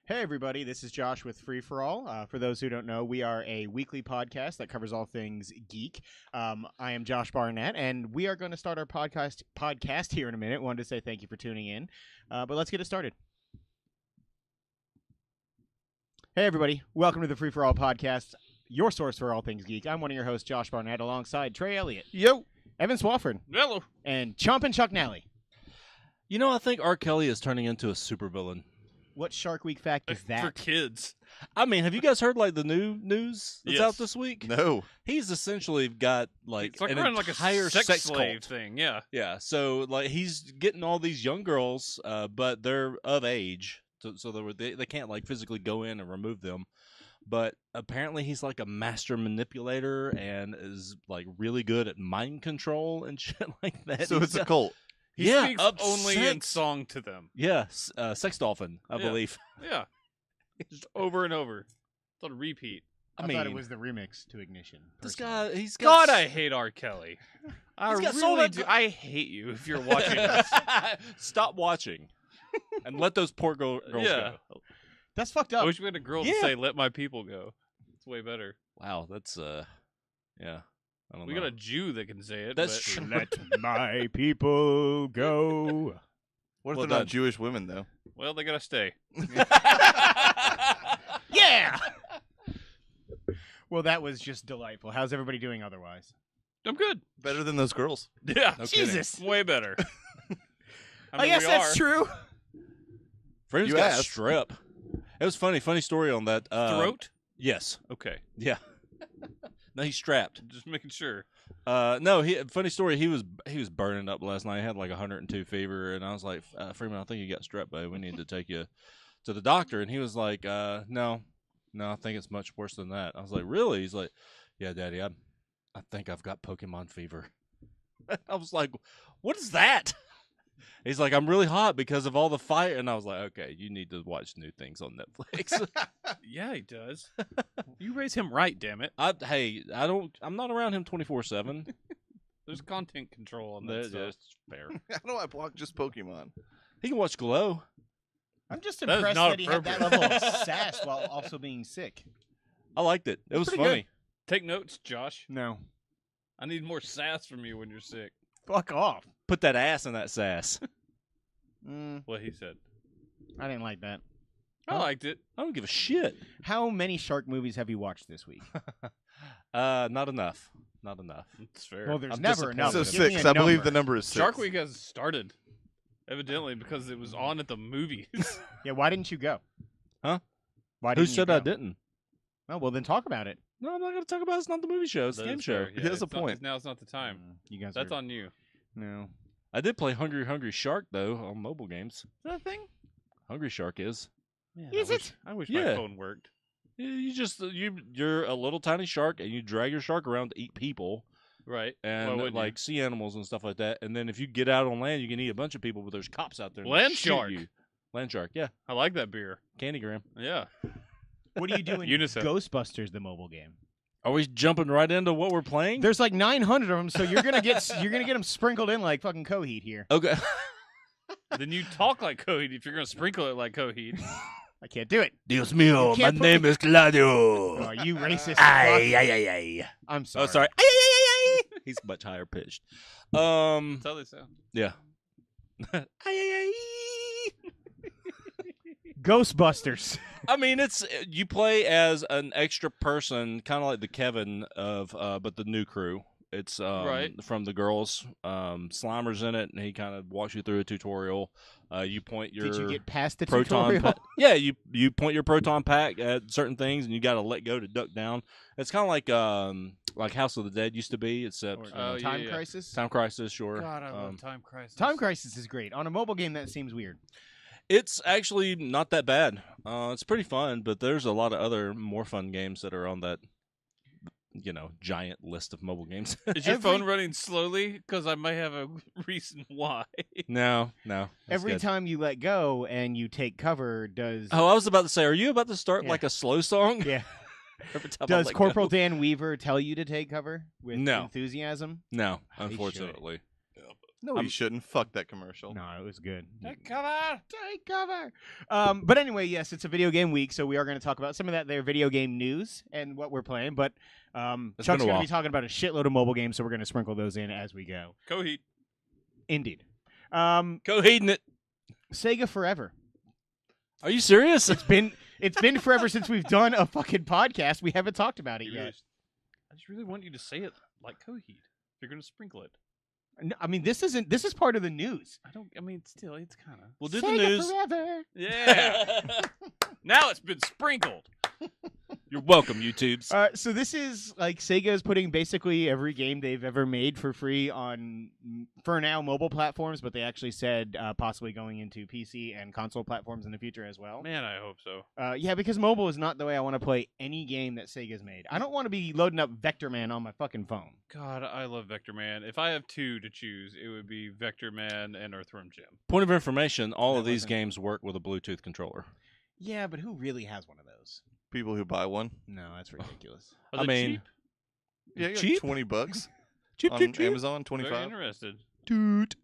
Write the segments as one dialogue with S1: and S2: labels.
S1: Hey everybody, this is Josh with Free For All. For those who don't know, we are a weekly podcast that covers all things geek. I am Josh Barnett, and we are going to start our podcast here in a minute. Wanted to say thank you for tuning in, but let's get it started. Hey everybody, welcome to the Free For All podcast, your source for all things geek. I'm one of your hosts, Josh Barnett, alongside Trey Elliott,
S2: Yo,
S1: Evan Swafford,
S3: Hello,
S1: and Chompin' Chuck Nally.
S2: you know, I think R. Kelly is turning into a supervillain.
S1: What Shark Week fact is that?
S3: for kids.
S2: I mean, have you guys heard like the new news that's
S3: Yes.
S2: out this week?
S4: No.
S2: He's essentially got like
S3: It's like
S2: an
S3: running like
S2: entire
S3: a sex slave
S2: cult.
S3: thing. Yeah,
S2: Yeah, so like he's getting all these young girls, but they're of age, so they can't like physically go in and remove them. But apparently he's like a master manipulator and is like really good at mind control and shit like that.
S4: So it's a cult.
S3: he
S2: Yeah,
S3: speaks
S2: of
S3: only in
S2: sex.
S3: song to them.
S2: Yeah, sex dolphin, I
S3: Yeah.
S2: believe.
S3: Yeah, just over and over. It's on a repeat.
S1: I thought it was the remix to Ignition.
S2: This
S1: personally.
S2: guy, he's got
S3: God, I hate R. Kelly. I
S2: He's got sold
S3: really
S2: out
S3: do.
S2: to-
S3: I hate you if you're watching this.
S2: Stop watching and let those poor girls
S3: Yeah.
S2: go.
S1: That's fucked
S3: I
S1: up.
S3: wish we had a girl to
S2: Yeah.
S3: say "Let my people go." It's way better.
S2: Wow, that's yeah. I don't
S3: We
S2: know.
S3: got a Jew that can say it.
S2: That's
S3: but-
S2: true.
S1: Let my people go.
S4: What if
S2: Well
S4: they're
S2: done.
S4: not Jewish women, though?
S3: Well, they gotta stay.
S1: Yeah! Well, that was just delightful. How's everybody doing otherwise?
S3: I'm good.
S4: Better than those girls.
S3: Yeah,
S2: No kidding.
S1: Jesus.
S3: way better.
S1: I guess that's true.
S2: Friends
S4: You
S2: got
S4: asked.
S2: strep. It was funny story on that.
S3: Throat.
S2: Yes.
S3: Okay,
S2: Yeah. No, he's strapped.
S3: just making sure.
S2: No, funny story. He was burning up last night. He had like 102 fever, and I was like, Freeman, I think you got strep, babe. We need to take you to the doctor. And he was like, no, I think it's much worse than that. I was like, really? He's like, yeah, Daddy, I think I've got Pokemon fever. I was like, what is that? He's like, I'm really hot because of all the fire. And I was like, okay, you need to watch new things on Netflix.
S3: Yeah, he does. You raise him right, damn it.
S2: I'm not around him 24/7.
S3: There's content control on that stuff.
S2: That's fair.
S4: How do I block just Pokemon?
S2: He can watch Glow.
S1: I'm just
S3: That is
S1: impressed
S3: not
S1: that he had that
S3: appropriate.
S1: level of sass while also being sick.
S2: I liked it. It was
S3: pretty
S2: funny.
S3: Take notes, Josh.
S1: No.
S3: I need more sass from you when you're sick.
S1: Fuck off.
S2: Put that ass in that sass.
S3: What he said.
S1: I didn't like that.
S3: I liked it.
S2: I don't give a shit.
S1: How many shark movies have you watched this week?
S2: Not enough. Not enough.
S3: It's fair.
S1: Well, there's
S2: I'm
S1: never enough.
S4: So
S1: Give me
S4: six.
S1: a
S4: I believe
S1: number.
S4: the number is 6.
S3: Shark Week has started. Evidently, because it was on at the movies.
S1: Yeah, why didn't you go?
S2: Huh?
S1: Why
S2: Who
S1: didn't you
S2: said
S1: go?
S2: I didn't?
S1: Oh, well, then talk about it.
S2: No, I'm not going to talk about it. It's not the movie show. It's the
S3: That
S2: game
S3: is
S2: show.
S3: fair. Yeah,
S4: He has a
S3: it's not-
S4: point.
S3: Now's not the time.
S1: You guys
S3: That's
S1: are...
S3: on you.
S1: No.
S2: I did play Hungry Hungry Shark, though, on mobile games.
S1: Is that a thing?
S2: Hungry Shark is.
S3: Man,
S1: Is
S3: I wish,
S1: it?
S3: I wish
S2: Yeah.
S3: my phone worked.
S2: You're a little tiny shark, and you drag your shark around to eat people
S3: Right. Why
S2: and
S3: wouldn't
S2: like sea animals and stuff like that. And then if you get out on land, you can eat a bunch of people, but there's cops out there. and
S3: Land
S2: shoot
S3: shark.
S2: you. Land shark, yeah.
S3: I like that beer.
S2: Candygram.
S3: Yeah.
S1: What do you do in
S3: UNICEF.
S1: Ghostbusters, the mobile game?
S2: Are we jumping right into what we're playing?
S1: There's like 900 of them, so you're gonna get them sprinkled in like fucking Coheed here.
S2: Okay.
S3: Then you talk like Coheed if you're going to sprinkle it like Coheed.
S1: I can't do it.
S2: Dios mío,
S1: You can't
S2: my
S1: put
S2: name is Claudio.
S1: Oh, you racist.
S2: Ay,
S1: fuck.
S2: ay, ay, ay.
S1: I'm sorry.
S2: Oh, sorry. Ay, ay, ay, ay, ay. He's much higher pitched.
S3: That's how they sound.
S2: Yeah. Ay, ay, ay.
S1: Ghostbusters.
S2: I mean, you play as an extra person, kind of like the Kevin of, but the new crew. It's
S3: Right.
S2: from the girls. Slimer's in it, and he kind of walks you through a tutorial. You point your
S1: Did you get past the
S2: proton
S1: tutorial?
S2: pack. Yeah, you point your proton pack at certain things, and you got to let go to duck down. It's kind of like House of the Dead used to be, except
S1: Or,
S3: Oh, yeah,
S1: Time
S3: yeah.
S1: Crisis?
S2: Time Crisis, sure.
S3: God, I love Time Crisis.
S1: Time Crisis is great. On a mobile game, that seems weird.
S2: It's actually not that bad. It's pretty fun, but there's a lot of other more fun games that are on that, giant list of mobile games.
S3: Is your
S1: Every-
S3: phone running slowly? Because I might have a reason why.
S2: No. That's
S1: Every
S2: good.
S1: time you let go and you take cover, does
S2: Oh, I was about to say, are you about to start
S1: Yeah.
S2: like a slow song?
S1: yeah
S2: Every time I
S1: does
S2: let
S1: Corporal
S2: go?
S1: Dan Weaver tell you to take cover with
S2: No.
S1: enthusiasm?
S2: No,
S1: He should.
S2: unfortunately.
S4: No, you shouldn't. Fuck that commercial.
S1: No, it was good.
S3: Take cover.
S1: Take cover. But anyway, yes, it's a video game week, so we are going to talk about some of their video game news and what we're playing. But Chuck's going to be talking about a shitload of mobile games, so we're going to sprinkle those in as we go.
S3: Coheed.
S1: Indeed.
S2: Coheeding it.
S1: Sega forever.
S2: Are you serious?
S1: It's been forever since we've done a fucking podcast. We haven't talked about it yet.
S3: I just really want you to say it like Coheed. If you're going to sprinkle it.
S1: No, I mean, this is part of the news.
S3: Still, it's kind of.
S2: We'll do
S1: Sega
S2: the news.
S1: forever.
S3: Yeah. Now it's been sprinkled.
S2: You're welcome, YouTubes.
S1: So this is like Sega is putting basically every game they've ever made for free on, for now, mobile platforms, but they actually said possibly going into PC and console platforms in the future as well.
S3: Man, I hope so.
S1: Yeah, because mobile is not the way I want to play any game that Sega's made. I don't want to be loading up Vector Man on my fucking phone.
S3: God, I love Vector Man. If I have two to choose, it would be Vector Man and Earthworm Jim.
S2: Point of information, all of these
S1: wasn't-
S2: games work with a Bluetooth controller.
S1: Yeah, but who really has one of those?
S4: People who buy one.
S1: No, that's ridiculous.
S3: Are
S2: I
S3: they
S2: mean,
S3: cheap?
S4: Yeah, you
S2: Cheap?
S4: Like $20
S2: Cheap,
S4: on
S2: cheap, cheap.
S4: Amazon.
S3: Very
S4: 25.
S3: interested.
S2: Toot.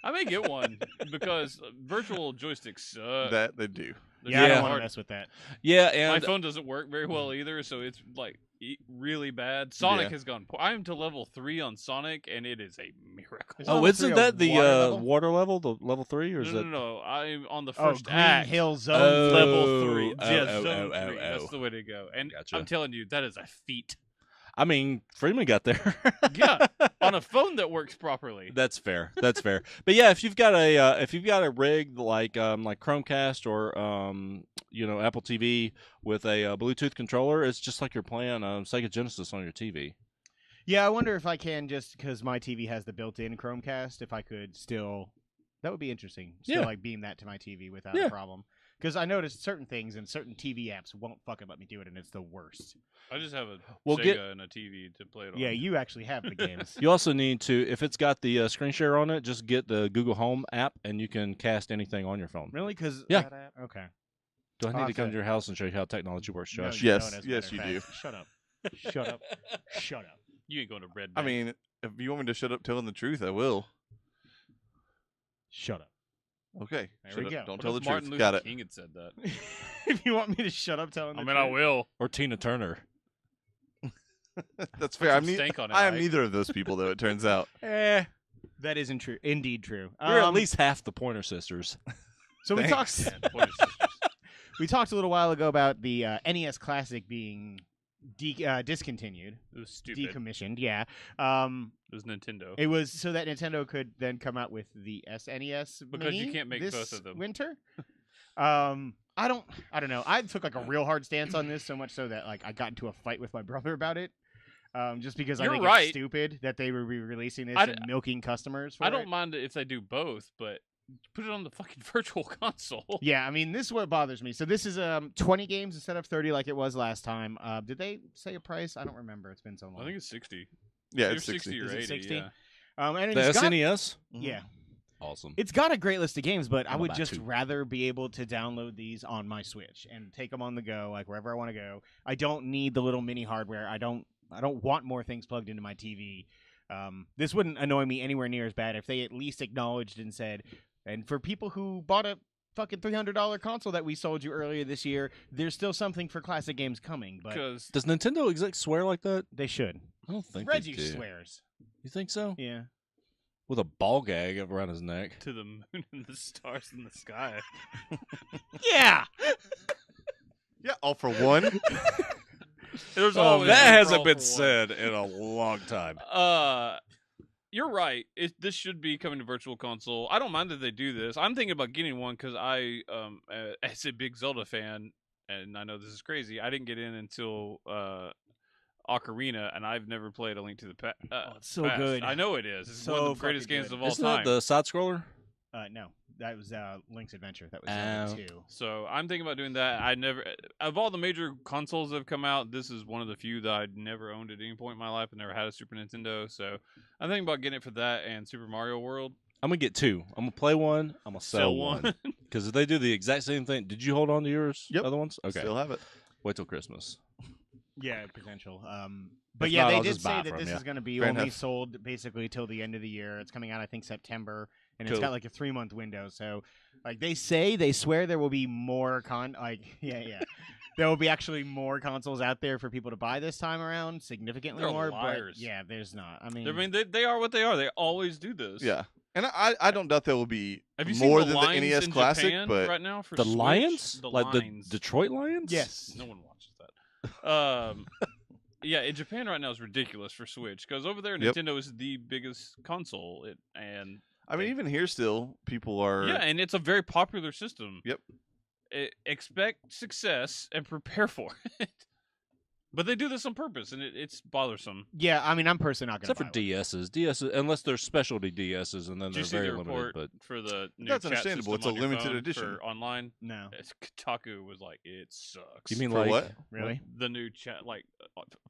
S3: I may get one because virtual joysticks suck.
S4: That they do.
S3: They're
S1: Yeah, I
S3: so
S1: don't want to
S3: hard.
S1: mess with that.
S2: Yeah,
S3: My
S2: and
S3: phone doesn't work very well either, so it's like really bad. Sonic
S4: Yeah.
S3: has gone. I am to level 3 on Sonic, and it is a miracle.
S1: Is
S2: oh,
S1: level
S2: isn't
S1: 3 a
S2: that the
S1: water level?
S2: water level, the level 3, or is
S3: No,
S2: that?
S3: no. I'm on the
S1: Oh,
S3: first
S1: Green
S3: act.
S1: Hill Zone.
S2: Oh,
S3: Level 3.
S2: oh,
S3: Yeah,
S2: oh,
S3: zone
S2: oh,
S3: 3.
S2: oh,
S3: That's
S2: oh.
S3: the way to go. And
S2: Gotcha.
S3: I'm telling you, that is a feat.
S2: I mean, Freeman got there.
S3: Yeah, on a phone that works properly.
S2: That's fair. That's fair. But yeah, if you've got a rig like Chromecast or Apple TV with a Bluetooth controller, it's just like you're playing Sega Genesis on your TV.
S1: Yeah, I wonder if I can, just because my TV has the built-in Chromecast, if I could still. That would be interesting. Still,
S2: Yeah.
S1: like beam that to my TV without
S2: Yeah.
S1: a problem. Because I noticed certain things and certain TV apps won't fucking let me do it, and it's the worst.
S3: I just have a
S2: Well,
S3: Sega and a TV to play it on.
S1: Yeah, you actually have the games.
S2: You also need to, if it's got the screen share on it, just get the Google Home app, and you can cast anything on your phone.
S1: Really? Because
S2: Yeah.
S1: that app? Okay.
S2: Do I
S1: I'll
S2: need
S1: have
S2: to come
S1: to-
S2: to your house and show you how technology works,
S1: No,
S2: Josh?
S1: you
S4: Yes,
S1: don't, as a
S4: yes,
S1: matter
S4: you
S1: of fact. Shut up. Shut up. Shut up.
S3: You ain't going to Red
S4: I
S3: Bank.
S4: mean, if you want me to shut up telling the truth, I will.
S1: Shut up.
S4: Okay.
S1: There
S4: shut
S1: we
S4: up.
S1: go.
S4: Don't
S3: What
S4: tell the
S3: if Martin
S4: truth.
S3: Luther
S4: Got it.
S3: King had said that?
S1: If you want me to shut up telling the
S3: I
S1: truth.
S3: mean, I will.
S2: Or Tina Turner.
S4: That's fair.
S3: Put
S4: I'm
S3: some stank on it,
S4: I am
S3: Mike.
S4: neither of those people, though. It turns out.
S1: That isn't true. Indeed true.
S2: You're at least half the Pointer Sisters.
S1: So we
S4: Thanks.
S1: talked.
S3: Yeah, Pointer Sisters.
S1: We talked a little while ago about the NES Classic being discontinued,
S3: It was stupid.
S1: decommissioned. Yeah.
S3: It was Nintendo.
S1: It was so that Nintendo could then come out with the SNES
S3: Because you
S1: Mini
S3: can't make
S1: this
S3: both of them.
S1: winter. I don't know. I took like a real hard stance on this, so much so that like I got into a fight with my brother about it. Just because I
S3: You're
S1: think
S3: right.
S1: it's stupid that they were re-releasing this
S3: I
S1: and milking customers for
S3: I
S1: it.
S3: don't mind it if they do both, but put it on the fucking virtual console.
S1: Yeah, I mean, this is what bothers me. So this is 20 games instead of 30 like it was last time. Did they say a price? I don't remember. It's been so long.
S3: I think it's 60.
S4: Yeah,
S3: Either
S4: it's 60.
S3: or
S1: Is it
S3: 80.
S1: 60?
S3: Yeah.
S1: And
S2: The
S1: it's got,
S2: SNES?
S1: yeah,
S2: Awesome.
S1: it's got a great list of games, but I
S2: I'm
S1: would
S2: about
S1: just
S2: to.
S1: rather be able to download these on my Switch and take them on the go, like wherever I want to go. I don't need the little mini hardware. I don't want more things plugged into my TV. This wouldn't annoy me anywhere near as bad if they at least acknowledged and said, and for people who bought a fucking $300 console that we sold you earlier this year, there's still something for classic games coming, but
S3: Because
S2: Does Nintendo exec swear like that?
S1: they should.
S2: I don't think
S1: Reggie
S2: they do.
S1: swears.
S2: You think so?
S1: Yeah.
S2: With a ball gag around his neck.
S3: to the moon and the stars in the sky.
S1: Yeah.
S4: Yeah, all for one.
S3: There's
S2: Oh,
S3: always
S2: that
S3: room for
S2: hasn't
S3: all
S2: been
S3: for one.
S2: said in a long time.
S3: You're right. This should be coming to Virtual Console. I don't mind that they do this. I'm thinking about getting one because I, as a big Zelda fan, and I know this is crazy, I didn't get in until Ocarina, and I've never played A Link to the Past.
S1: it's so good.
S3: I know it is. It's
S1: So
S3: one of the greatest
S1: fucking
S3: games
S1: good.
S3: of all
S2: Isn't
S3: time.
S2: that the side scroller?
S1: No, that was Link's Adventure. That was
S2: Oh.
S1: Zelda 2.
S3: So I'm thinking about doing that. I never, of all the major consoles that have come out, this is one of the few that I'd never owned at any point in my life and never had a Super Nintendo. So I'm thinking about getting it for that and Super Mario World.
S2: I'm gonna get two. I'm gonna play one. I'm gonna sell one. Because if they do the exact same thing, did you hold on to yours?
S4: Yep.
S2: Other ones? Okay.
S4: Still have it.
S2: Wait till Christmas.
S1: Yeah, potential. But
S2: If
S1: yeah,
S2: not,
S1: they
S2: I'll
S1: did
S2: just buy
S1: say
S2: it
S1: that
S2: from
S1: this
S2: ya.
S1: is going to be
S4: Fair
S1: only
S4: enough.
S1: sold basically till the end of the year. It's coming out, I think, September, and it's
S2: Cool.
S1: got like a 3-month window. So, like they swear there will be more yeah. There will be actually more consoles out there for people to buy this time around, significantly
S3: They're
S1: more.
S3: liars.
S1: But yeah, there's not. I mean,
S3: I mean, they are what they are. They always do this.
S4: Yeah, and I don't doubt there will be
S3: Have you
S4: more
S3: seen the
S4: than the
S3: lines
S4: NES
S3: in
S4: Classic,
S3: Japan
S4: but
S3: right now for
S2: The
S3: Switch?
S2: Lions,
S3: The
S2: like
S3: Lions.
S2: the Detroit Lions.
S1: yes.
S3: No one watches that. Yeah, in Japan right now is ridiculous for Switch because over there
S4: Yep.
S3: Nintendo is the biggest console, and
S4: I mean, even here still, people are.
S3: yeah, and it's a very popular system.
S4: Yep.
S3: Expect success and prepare for it. But they do this on purpose, and it's bothersome.
S1: Yeah, I mean, I'm personally not going
S2: Except for
S1: to buy one.
S2: DSs, unless they're specialty DSs, and then
S3: Did you
S2: they're
S3: see
S2: very
S3: the
S2: limited.
S3: report
S2: But
S3: for the new
S4: That's
S3: chat
S4: understandable.
S3: system
S4: It's a
S3: on your
S4: limited
S3: phone
S4: edition.
S3: for online?
S1: No,
S3: Kotaku was like, it sucks.
S2: you mean
S4: For
S2: like
S4: what?
S1: really.
S3: The new chat,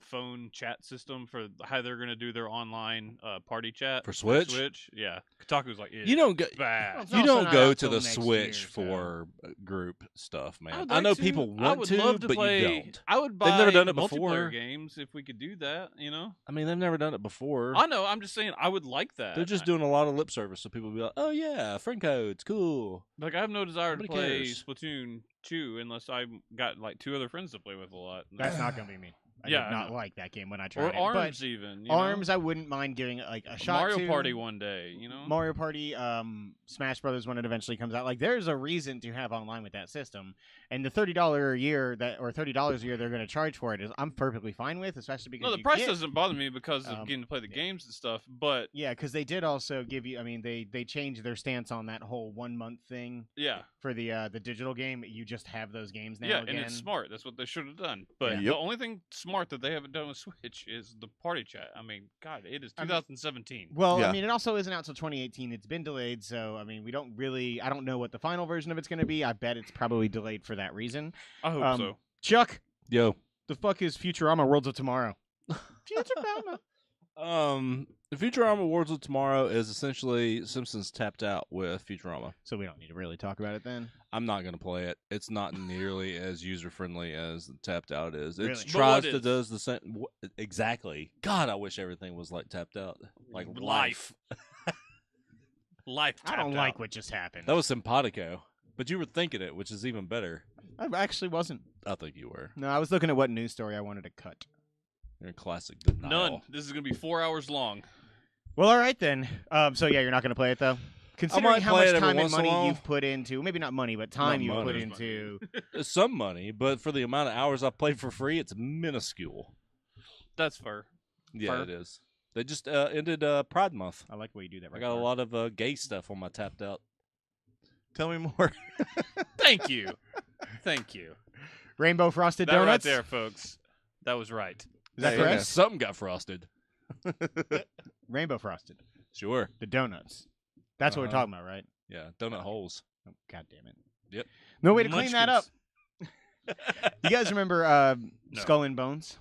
S3: phone chat system for how they're going to do their online party chat
S2: For Switch?
S3: Switch, yeah. Kotaku's like, it's
S2: you don't go?
S3: bad.
S1: It's
S2: You
S1: also
S2: don't
S1: not
S2: go
S1: out
S2: to
S1: till
S2: the
S1: next
S2: Switch
S1: year, so-
S2: for group stuff, man.
S3: would
S2: I
S3: like
S2: know
S3: to.
S2: people
S3: I
S2: want
S3: would
S2: to,
S3: love to
S2: but
S3: play,
S2: you don't.
S3: I would buy
S2: They've never done it
S3: multiplayer
S2: before.
S3: games if we could do that. You know,
S2: I mean, they've never done it before.
S3: I know. I'm just saying, I would like that.
S2: They're just doing a lot of lip service, so people will be like, "Oh yeah, friend codes, cool."
S3: Like, I have no desire to
S2: Nobody
S3: play
S2: cares.
S3: Splatoon 2 unless I got like 2 other friends to play with a lot.
S1: That's not going to be me. I
S3: Yeah,
S1: did
S3: I
S1: not
S3: know.
S1: like that game when I tried
S3: Or
S1: it.
S3: Arms, even. You
S1: But Arms,
S3: know?
S1: I wouldn't mind giving like a shot
S3: Mario
S1: to.
S3: Party one day. You know,
S1: Mario Party, Smash Brothers when it eventually comes out. Like, there's a reason to have online with that system, and the $30 a year $30 a year they're going to charge for it is I'm perfectly fine with, especially because
S3: no, the
S1: you
S3: price
S1: get-
S3: doesn't bother me because of
S1: um,
S3: getting to play the
S1: yeah.
S3: games and stuff. But
S1: Yeah, because they did also give you. I mean, they changed their stance on that whole 1 month thing
S3: yeah,
S1: for the digital game. You just have those games now.
S3: yeah,
S1: again.
S3: and it's smart. That's what they should have done. But
S4: Yep.
S3: the only thing smart that they haven't done with Switch is the party chat. I mean, God, it is
S1: I mean-
S3: 2017.
S1: Well, I
S4: Yeah.
S1: mean, it also isn't out till 2018. It's been delayed, so I mean, I don't know what the final version of it's going to be. I bet it's probably delayed for that reason.
S3: I hope
S1: um,
S3: so.
S1: Chuck,
S2: Yo,
S1: the fuck is Futurama Worlds of Tomorrow? Futurama.
S2: the Futurama Worlds of Tomorrow is essentially Simpsons tapped out with Futurama.
S1: So we don't need to really talk about it then.
S2: I'm not gonna play it. It's not nearly as user friendly as Tapped Out is. It
S1: Really?
S3: But
S2: tries
S3: what
S2: to
S3: is?
S2: does the same. Exactly. God, I wish everything was like Tapped Out, like
S3: Life. Life.
S1: I don't
S3: tapped
S1: like
S3: out.
S1: what just happened.
S2: That was simpatico, but you were thinking it, which is even better.
S1: I actually wasn't.
S2: I think you were.
S1: No, I was looking at what news story I wanted to cut.
S2: You're a classic denial.
S3: None. This is gonna be 4 hours long.
S1: Well, all right then. So yeah, you're not going to play it though. Considering
S2: might
S1: how
S2: play
S1: much
S2: it every
S1: time and
S2: once in a
S1: money
S2: while.
S1: you've put into, maybe not money, but time you've put
S2: money.
S1: into.
S2: It's some money, but for the amount of hours I've played for free, it's minuscule.
S3: That's fair.
S2: Yeah,
S1: Fair.
S2: it is. They just ended Pride Month.
S1: I like the way you do that.
S2: I
S1: Right
S2: got a
S1: there.
S2: lot of gay stuff on my Tapped Out.
S4: Tell me more.
S3: Thank you. Thank you.
S1: Rainbow frosted
S3: That
S1: donuts.
S3: right there, folks. That was right.
S1: Is that
S4: Yeah,
S1: correct?
S4: yeah.
S2: Something got frosted.
S1: Rainbow frosted.
S2: Sure.
S1: The donuts. That's what we're
S2: Uh-huh.
S1: talking about, right?
S2: Yeah, donut holes.
S1: Oh, God damn it.
S2: Yep.
S1: No way to clean that up.
S3: Munchkins.
S1: You guys remember
S3: No.
S1: Skull and Bones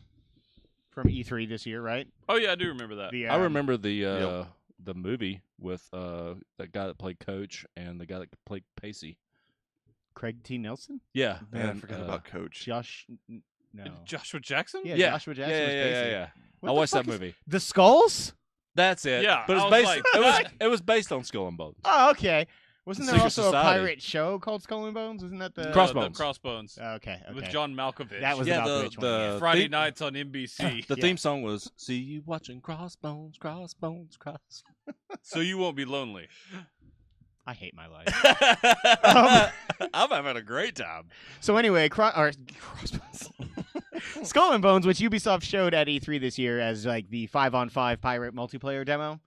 S1: from E3 this year, right?
S3: Oh yeah, I do remember that.
S1: The,
S2: I remember the
S4: Yep.
S2: the movie with that guy that played Coach and the guy that played Pacey.
S1: Craig T. Nelson,
S2: Yeah,
S4: Man, I
S2: and,
S4: forgot about Coach.
S1: Josh. No.
S3: Joshua Jackson?
S1: Yeah,
S2: Yeah,
S1: Joshua
S2: yeah,
S1: Jackson
S2: yeah,
S1: was
S2: yeah,
S1: Pacey.
S2: yeah.
S1: What
S2: I
S1: the
S2: watched that
S1: fuck is-
S2: movie.
S1: The Skulls?
S2: That's it.
S3: Yeah,
S2: but
S3: I
S2: it's
S3: was
S2: based.
S3: like,
S2: it was based on Skull and Bones.
S1: Oh, okay. Wasn't there
S2: Secret
S1: also
S2: Society.
S1: a pirate show called Skull and Bones? Wasn't that the
S2: Crossbones.
S3: The Crossbones.
S1: Oh, okay, okay.
S3: With John Malkovich.
S1: That was
S2: Yeah,
S1: the
S2: the-
S1: Malkovich one.
S2: the-
S1: Yeah.
S3: Friday
S2: theme-
S3: nights on NBC.
S2: The
S1: Yeah.
S2: theme song was "See you watching Crossbones, Crossbones, Cross."
S3: So you won't be lonely.
S1: I hate my life.
S2: I'm having a great time.
S1: So anyway, Crossbones. Skull and Bones, which Ubisoft showed at E3 this year as like the 5-on-5 pirate multiplayer demo.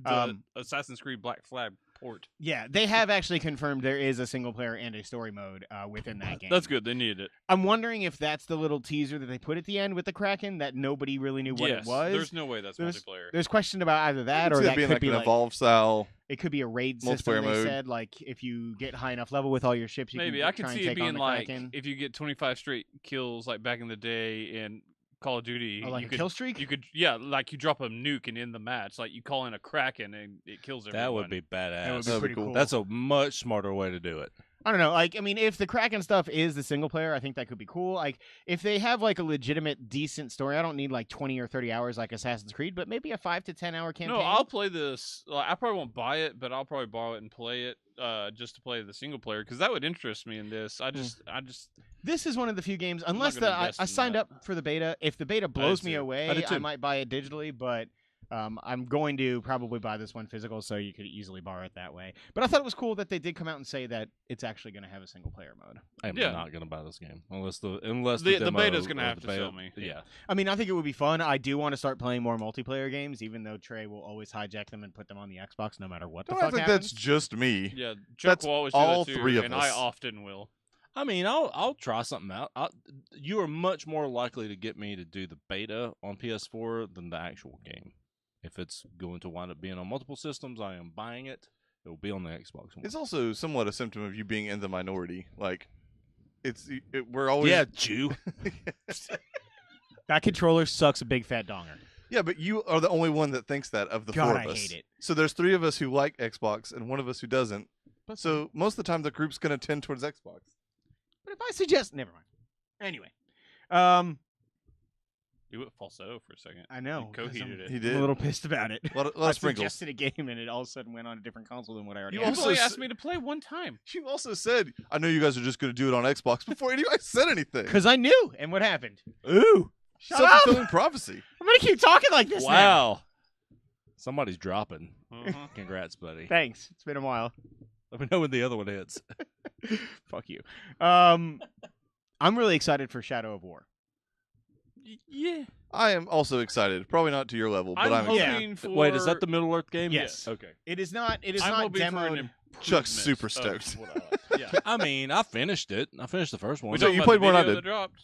S3: The Assassin's Creed Black Flag port.
S1: Yeah, they have actually confirmed there is a single player and a story mode within that game.
S3: That's good. They needed it.
S1: I'm wondering if that's the little teaser that they put at the end with the Kraken that nobody really knew what
S3: yes.
S1: it was.
S3: There's no way that's
S1: There's-
S3: multiplayer.
S1: There's question about either that or
S4: It's
S1: that
S4: being
S1: could
S4: like
S1: be
S4: an
S1: like
S4: evolve style.
S1: it could be a raid system.
S4: multiplayer
S1: They
S4: mode.
S1: said like if you get high enough level with all your ships, you
S3: Maybe
S1: can
S3: I can
S1: try and
S3: see it
S1: take on
S3: being
S1: the
S3: like
S1: Kraken.
S3: if you get 25 straight kills, like back in the day in Call of Duty.
S1: Oh, like
S3: you
S1: a
S3: could,
S1: kill streak.
S3: You could, yeah, like you drop a nuke and end the match. Like you call in a Kraken and it kills everyone.
S2: That would be badass.
S1: That would be
S4: That'd be
S1: pretty
S4: cool.
S1: cool.
S2: That's a much smarter way to do it.
S1: I don't know. Like, I mean, if the Kraken stuff is the single player, I think that could be cool. Like, if they have like a legitimate, decent story, I don't need like 20 or 30 hours like Assassin's Creed, but maybe a 5 to 10 hour campaign.
S3: No, I'll play this. I probably won't buy it, but I'll probably borrow it and play it just to play the single player because that would interest me in this. I just.
S1: This is one of the few games,
S3: I'm not
S1: unless
S3: gonna
S1: I
S3: invest in
S1: signed
S3: that.
S1: up for the beta. If the beta blows me
S3: too.
S1: away,
S2: I did
S1: I
S2: too.
S1: might buy it digitally, but I'm going to probably buy this one physical, so you could easily borrow it that way. But I thought it was cool that they did come out and say that it's actually going to have a single player mode.
S2: I'm
S3: Yeah.
S2: not gonna buy this game unless the
S3: The
S2: demo
S3: beta's gonna
S2: or
S3: have
S2: the
S3: to
S2: beta-
S3: sell me.
S2: Yeah.
S1: I mean, I think it would be fun. I do want to start playing more multiplayer games, even though Trey will always hijack them and put them on the Xbox no matter what the
S4: No,
S1: fuck
S4: I think
S1: happens.
S4: that's just me.
S3: Yeah, Chuck
S4: That's
S3: will always do
S4: all
S3: that too,
S4: three of
S3: and
S4: us.
S3: I often will.
S2: I mean, I'll try something out. You are much more likely to get me to do the beta on PS4 than the actual game. If it's going to wind up being on multiple systems, I am buying it. It will be on the Xbox One.
S4: It's also somewhat a symptom of you being in the minority. Like, we're always
S2: Jew.
S1: That controller sucks a big fat donger.
S4: Yeah, but you are the only one that thinks that of the
S1: God,
S4: four of
S1: I
S4: us.
S1: hate it.
S4: So there's three of us who like Xbox and one of us who doesn't.
S1: But
S4: So most of the time the group's going to tend towards Xbox.
S1: if I suggest, never mind. Anyway,
S3: You went falsetto for a second.
S1: I know.
S3: You co-heated it.
S4: He
S1: I'm
S4: did.
S1: a little pissed about it.
S4: A lot
S1: I
S4: of sprinkles.
S1: suggested a game and it all of a sudden went on a different console than what I already
S4: You
S1: had.
S3: You've
S4: also
S3: only
S4: s-
S3: asked me to play one time.
S4: You also said, I know you guys are just going to do it on Xbox before any of you guys said anything.
S1: Because I knew. And what happened? Ooh. Shut up.
S4: Self-fulfilling prophecy.
S1: I'm going to keep talking like this now.
S2: Wow. Somebody's dropping.
S3: Uh-huh.
S2: Congrats, buddy.
S1: Thanks. It's been a while.
S2: Let me know when the other one hits.
S1: Fuck you. I'm really excited for Shadow of War.
S3: Yeah.
S4: I am also excited. Probably not to your level, but I'm
S3: hoping
S4: excited.
S3: for.
S2: Wait, is that the Middle Earth game?
S1: Yes.
S2: Okay.
S1: It is not. It is
S3: I'm
S1: not
S3: hoping for an
S1: demoed.
S3: improvement
S4: Chuck's super
S3: of
S4: stoked.
S3: what I like. Yeah.
S2: I mean, I finished it. I finished the first one.
S3: We
S4: So
S3: talking
S4: you
S3: about
S4: played
S3: the
S4: more than I
S3: video
S4: did.
S3: that dropped?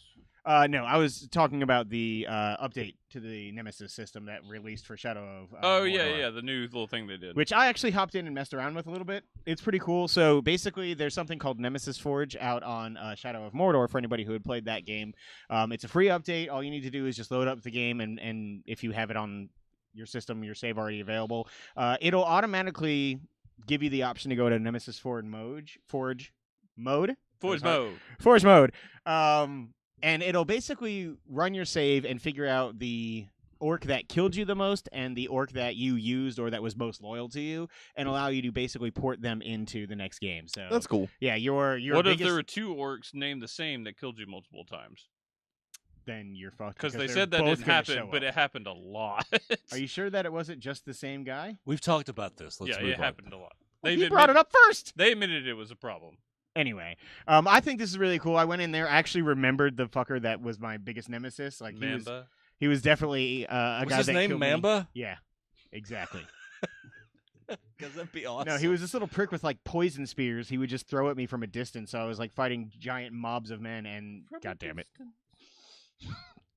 S1: No, I was talking about the update to the Nemesis system that released for Shadow of.
S3: Oh yeah,
S1: Mordor,
S3: yeah, the new little thing they did.
S1: Which I actually hopped in and messed around with a little bit. It's pretty cool. So basically, there's something called Nemesis Forge out on Shadow of Mordor for anybody who had played that game. It's a free update. All you need to do is just load up the game, and if you have it on your system, your save already available, it'll automatically give you the option to go to Nemesis Forge mode.
S3: Forge
S1: Sorry.
S3: mode.
S1: Forge mode. And it'll basically run your save and figure out the orc that killed you the most and the orc that you used or that was most loyal to you, and allow you to basically port them into the next game. So
S4: That's cool.
S1: yeah, your
S3: What if
S1: biggest,
S3: there were two orcs named the same that killed you multiple times?
S1: then you're fucked
S3: Because they
S1: they're
S3: said that
S1: both
S3: didn't
S1: gonna
S3: happen,
S1: show
S3: but
S1: up.
S3: it happened a lot.
S1: Are you sure that it wasn't just the same guy?
S2: We've talked about this. Let's
S3: yeah,
S2: move
S3: it
S2: on.
S3: happened a lot.
S1: Well,
S3: They
S1: you brought it up first.
S3: They admitted it was a problem.
S1: Anyway, I think this is really cool. I went in there, actually remembered the fucker that was my biggest nemesis. Like
S3: Mamba.
S1: he was definitely a
S2: Was
S1: guy
S2: his
S1: that
S2: name
S1: killed me.
S2: Mamba?
S1: Yeah, exactly.
S2: Because that'd be awesome.
S1: No, he was this little prick with like poison spears. He would just throw at me from a distance. So I was like fighting giant mobs of men, and god damn it,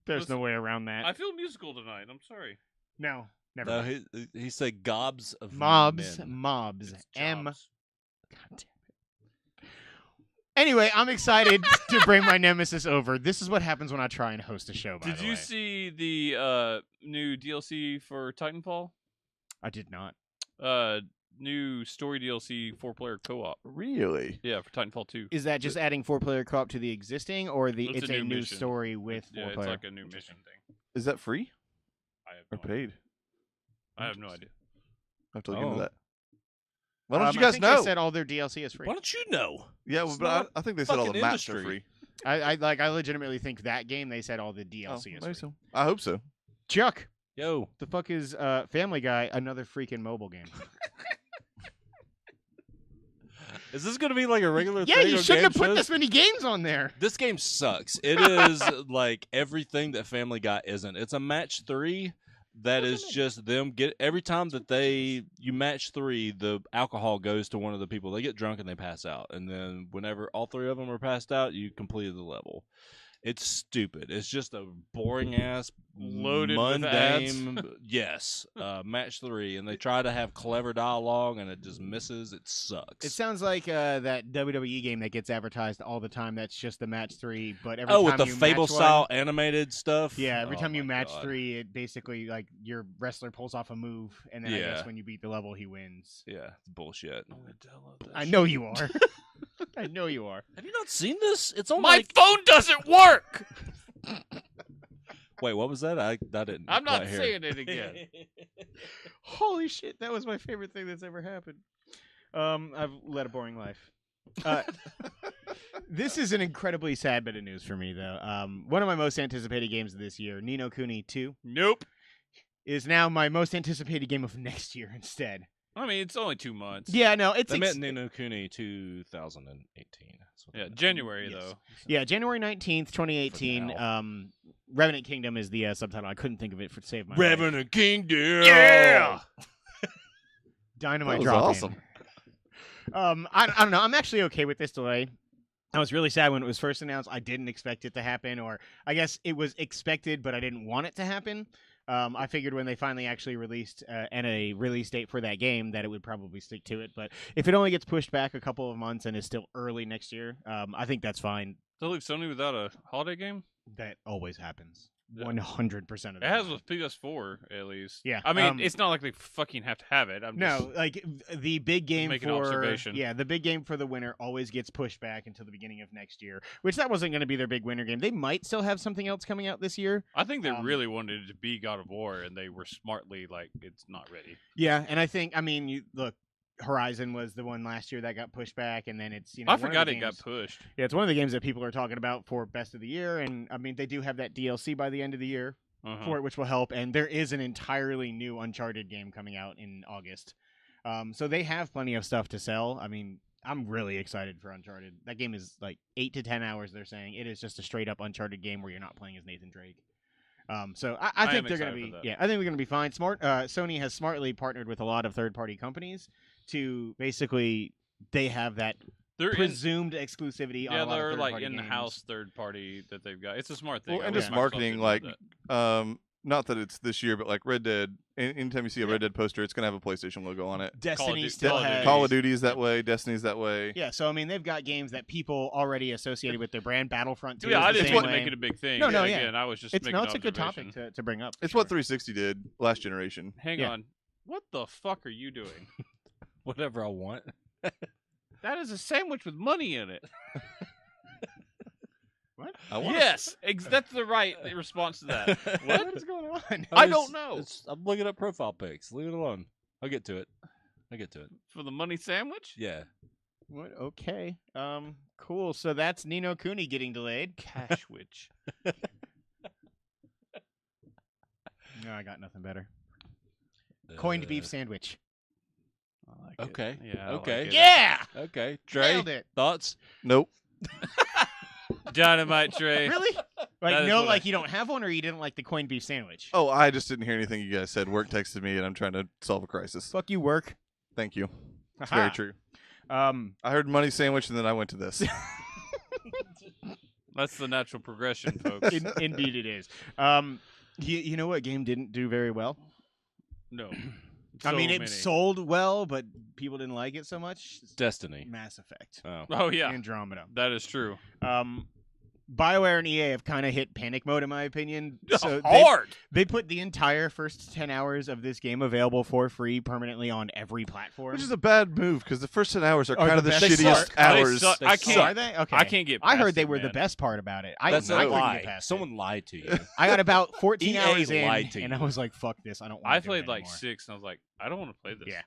S1: there's no
S3: Listen,
S1: way around that.
S3: I feel musical tonight. I'm sorry.
S1: No, never.
S2: No,
S1: mind.
S2: he said gobs of
S1: Mobs,
S2: men.
S1: mobs,
S3: It's
S1: M. God
S3: jobs.
S1: damn it. Anyway, I'm excited to bring my nemesis over. This is what happens when I try and host a show. By
S3: Did
S1: the
S3: you
S1: way.
S3: see the new DLC for Titanfall?
S1: I did not.
S3: New story DLC 4-player co-op.
S4: Really?
S3: Yeah, for Titanfall 2.
S1: Is that just adding 4-player co-op to the existing, or
S3: It's a
S1: a
S3: new
S1: new
S3: mission.
S1: story with
S3: Yeah,
S1: 4-player?
S3: it's like a new mission thing.
S4: Is that free
S3: I have
S4: or
S3: no idea.
S4: paid?
S3: I have no idea.
S4: I have to look
S2: Oh.
S4: into that. Why don't you
S1: I
S4: guys
S1: think
S4: know?
S1: They said all their DLC is free.
S2: Why don't you know?
S4: Yeah,
S2: It's
S4: but
S2: not
S4: I think they said all the
S2: fucking
S4: maps are
S2: industry.
S4: free.
S1: I legitimately think that game they said all the
S4: Oh,
S1: DLC is
S4: maybe
S1: free.
S4: so. I hope so.
S1: Chuck,
S2: Yo,
S1: the fuck is Family Guy another freaking mobile game?
S2: is this going to be like a regular
S1: Yeah,
S2: thing
S1: you
S2: on
S1: shouldn't have
S2: game
S1: put
S2: shows?
S1: this many games on there.
S2: This game sucks. It is like everything that Family Guy isn't. It's a match 3 that is just them get every time that you match 3, the alcohol goes to one of the people. They get drunk and they pass out, and then whenever all 3 of them are passed out, you completed the level. It's stupid. It's just a boring ass,
S3: Loaded with
S2: mundane. Yes, match 3, and they try to have clever dialogue, and it just misses. It sucks.
S1: It sounds like that WWE game that gets advertised all the time. That's just the match 3, but every
S2: oh,
S1: time
S2: with the
S1: you
S2: Fable
S1: match
S2: style
S1: one,
S2: animated stuff.
S1: yeah, every
S2: Oh
S1: time you
S2: my
S1: match
S2: God.
S1: 3, it basically like your wrestler pulls off a move, and then I
S2: Yeah.
S1: guess when you beat the level, he wins.
S2: Yeah, it's bullshit.
S3: I'm gonna download that
S1: I
S3: shit.
S1: know you are. I know you are.
S2: Have you not seen this? It's on
S3: My
S2: like...
S3: phone doesn't work.
S2: Wait, what was that? I didn't.
S3: I'm not
S2: quite hear.
S3: saying it again.
S1: Holy shit, that was my favorite thing that's ever happened. I've led a boring life. This is an incredibly sad bit of news for me, though. One of my most anticipated games of this year, Ni no Kuni 2,
S3: Nope.
S1: is now my most anticipated game of next year instead.
S3: I mean, it's only 2 months.
S1: Yeah, no, it's
S2: They meant Ni no Kuni 2018. That's what they
S3: Yeah,
S2: meant.
S3: January
S1: Yes.
S3: though.
S1: Yeah, January 19th, 2018.
S2: For
S1: Revenant Kingdom is the subtitle. I couldn't think of it for to save my life.
S2: Revenant Kingdom.
S3: Yeah!
S1: Dynamite
S4: That was
S1: drop in.
S4: awesome.
S1: I don't know. I'm actually okay with this delay. I was really sad when it was first announced. I didn't expect it to happen, or I guess it was expected, but I didn't want it to happen. I figured when they finally actually released and a release date for that game that it would probably stick to it. But if it only gets pushed back a couple of months and is still early next year, I think that's fine.
S3: They'll leave Sony without a holiday game?
S1: That always happens.
S3: Yeah.
S1: 100% of the
S3: It has
S1: time.
S3: with PS4 at least.
S1: Yeah,
S3: I mean, it's not like they fucking have to have it. I'm just,
S1: No, like the big game
S3: make an
S1: for
S3: observation.
S1: yeah, the big game for the winter always gets pushed back until the beginning of next year. Which that wasn't going to be their big winter game. They might still have something else coming out this year.
S3: I think they
S1: um,
S3: really wanted it to be God of War, and they were smartly like, it's not ready.
S1: Yeah, and I think look, Horizon was the one last year that got pushed back, and then it's
S3: I
S1: one of
S3: forgot
S1: the
S3: it got
S1: games-
S3: pushed.
S1: Yeah, it's one of the games that people are talking about for best of the year, and I mean they do have that DLC by the end of the year for it, which will help. And there is an entirely new Uncharted game coming out in August, so they have plenty of stuff to sell. I mean, I'm really excited for Uncharted. That game is like 8 to 10 hours. They're saying it is just a straight up Uncharted game where you're not playing as Nathan Drake. So I
S3: I
S1: think
S3: am
S1: they're going to
S3: excited
S1: be
S3: for that.
S1: I think they're going to be fine. Sony has smartly partnered with a lot of third party companies to basically they have that
S3: They're
S1: presumed exclusivity on
S3: yeah,
S1: a lot
S3: they're
S1: of
S3: like
S1: third-party
S3: in-house
S1: games.
S3: third party that they've got. It's a smart thing.
S4: Well,
S3: I
S4: and
S3: wish
S4: just
S3: Microsoft
S4: marketing,
S3: did
S4: like,
S3: that.
S4: not that it's this year, but like Red Dead. Anytime you see a Red Dead poster, it's gonna have a PlayStation logo on it.
S1: Destiny
S3: Duty-
S1: still
S3: Call of
S1: has
S3: Duty.
S4: Call of Duty is that way. Destiny's that way.
S1: Yeah, so I mean they've got games that people already associated with their brand. Battlefront 2
S3: yeah,
S1: is
S3: I
S1: the
S3: didn't
S1: same
S3: want to
S1: way.
S3: make it a big thing.
S1: No,
S3: yeah.
S1: yeah.
S3: Again, I was just
S1: It's
S3: making
S1: it's a good topic
S3: observation.
S1: to bring up.
S4: It's
S1: for
S4: what 360 did last generation.
S3: Hang
S1: Yeah.
S3: on. What the fuck are you doing?
S2: Whatever I want.
S3: That is a sandwich with money in it.
S1: What?
S2: I want
S3: Yes, that's the right response to that.
S1: What is going on?
S3: I don't know.
S2: I'm looking up profile pics. Leave it alone. I'll get to it.
S3: For the money sandwich?
S2: Yeah.
S1: What? Okay. Cool. So that's Ni no Kuni getting delayed.
S3: Cashwich.
S1: No, I got nothing better. Coined beef
S2: Uh,
S1: sandwich.
S3: I like
S2: Okay.
S3: It. Yeah. I
S2: Okay.
S3: Like it.
S1: Yeah.
S2: Okay. Trey,
S1: Nailed it.
S2: thoughts?
S4: Nope.
S3: Dynamite Trey.
S1: Really?
S3: That
S1: Like
S3: is
S1: no,
S3: what I-
S1: like you don't have one, or you didn't like the coined beef sandwich.
S4: Oh, I just didn't hear anything you guys said. Work texted me, and I'm trying to solve a crisis.
S1: Fuck you, work.
S4: Thank you. It's
S1: Aha.
S4: very true.
S1: Um.
S4: I heard money sandwich, and then I went to this.
S3: That's the natural progression, folks.
S1: Indeed, it is. You know what game didn't do very well?
S3: No.
S1: I mean,
S3: So
S1: it
S3: many.
S1: sold well, but people didn't like it so much.
S2: Destiny.
S1: Mass Effect,
S2: Oh.
S3: Oh yeah,
S1: Andromeda.
S3: that is true.
S1: BioWare and EA have kind of hit panic mode, in my opinion. So
S3: Hard.
S1: they put the entire first 10 hours of this game available for free permanently on every platform.
S4: Which is a bad move, because the first 10 hours are
S1: Oh,
S4: kind of
S1: the
S4: the
S1: best
S4: shittiest
S1: part.
S3: They
S4: hours.
S3: suck. I can't.
S1: Are they? Okay.
S3: I can't get.
S1: I heard
S3: past
S1: they
S3: it,
S1: were the
S3: man.
S1: best part about it.
S2: That's
S1: I
S2: a
S1: couldn't
S2: lie.
S1: get past
S2: Someone
S1: it.
S2: lied to you.
S1: I got about 14
S2: EA
S1: hours in,
S2: lied to
S1: and
S2: you.
S1: I was like, "Fuck this! I don't want."
S3: I
S1: to do
S3: played
S1: it
S3: like
S1: anymore.
S3: 6, and I was like, I don't want to play this.
S1: Yeah.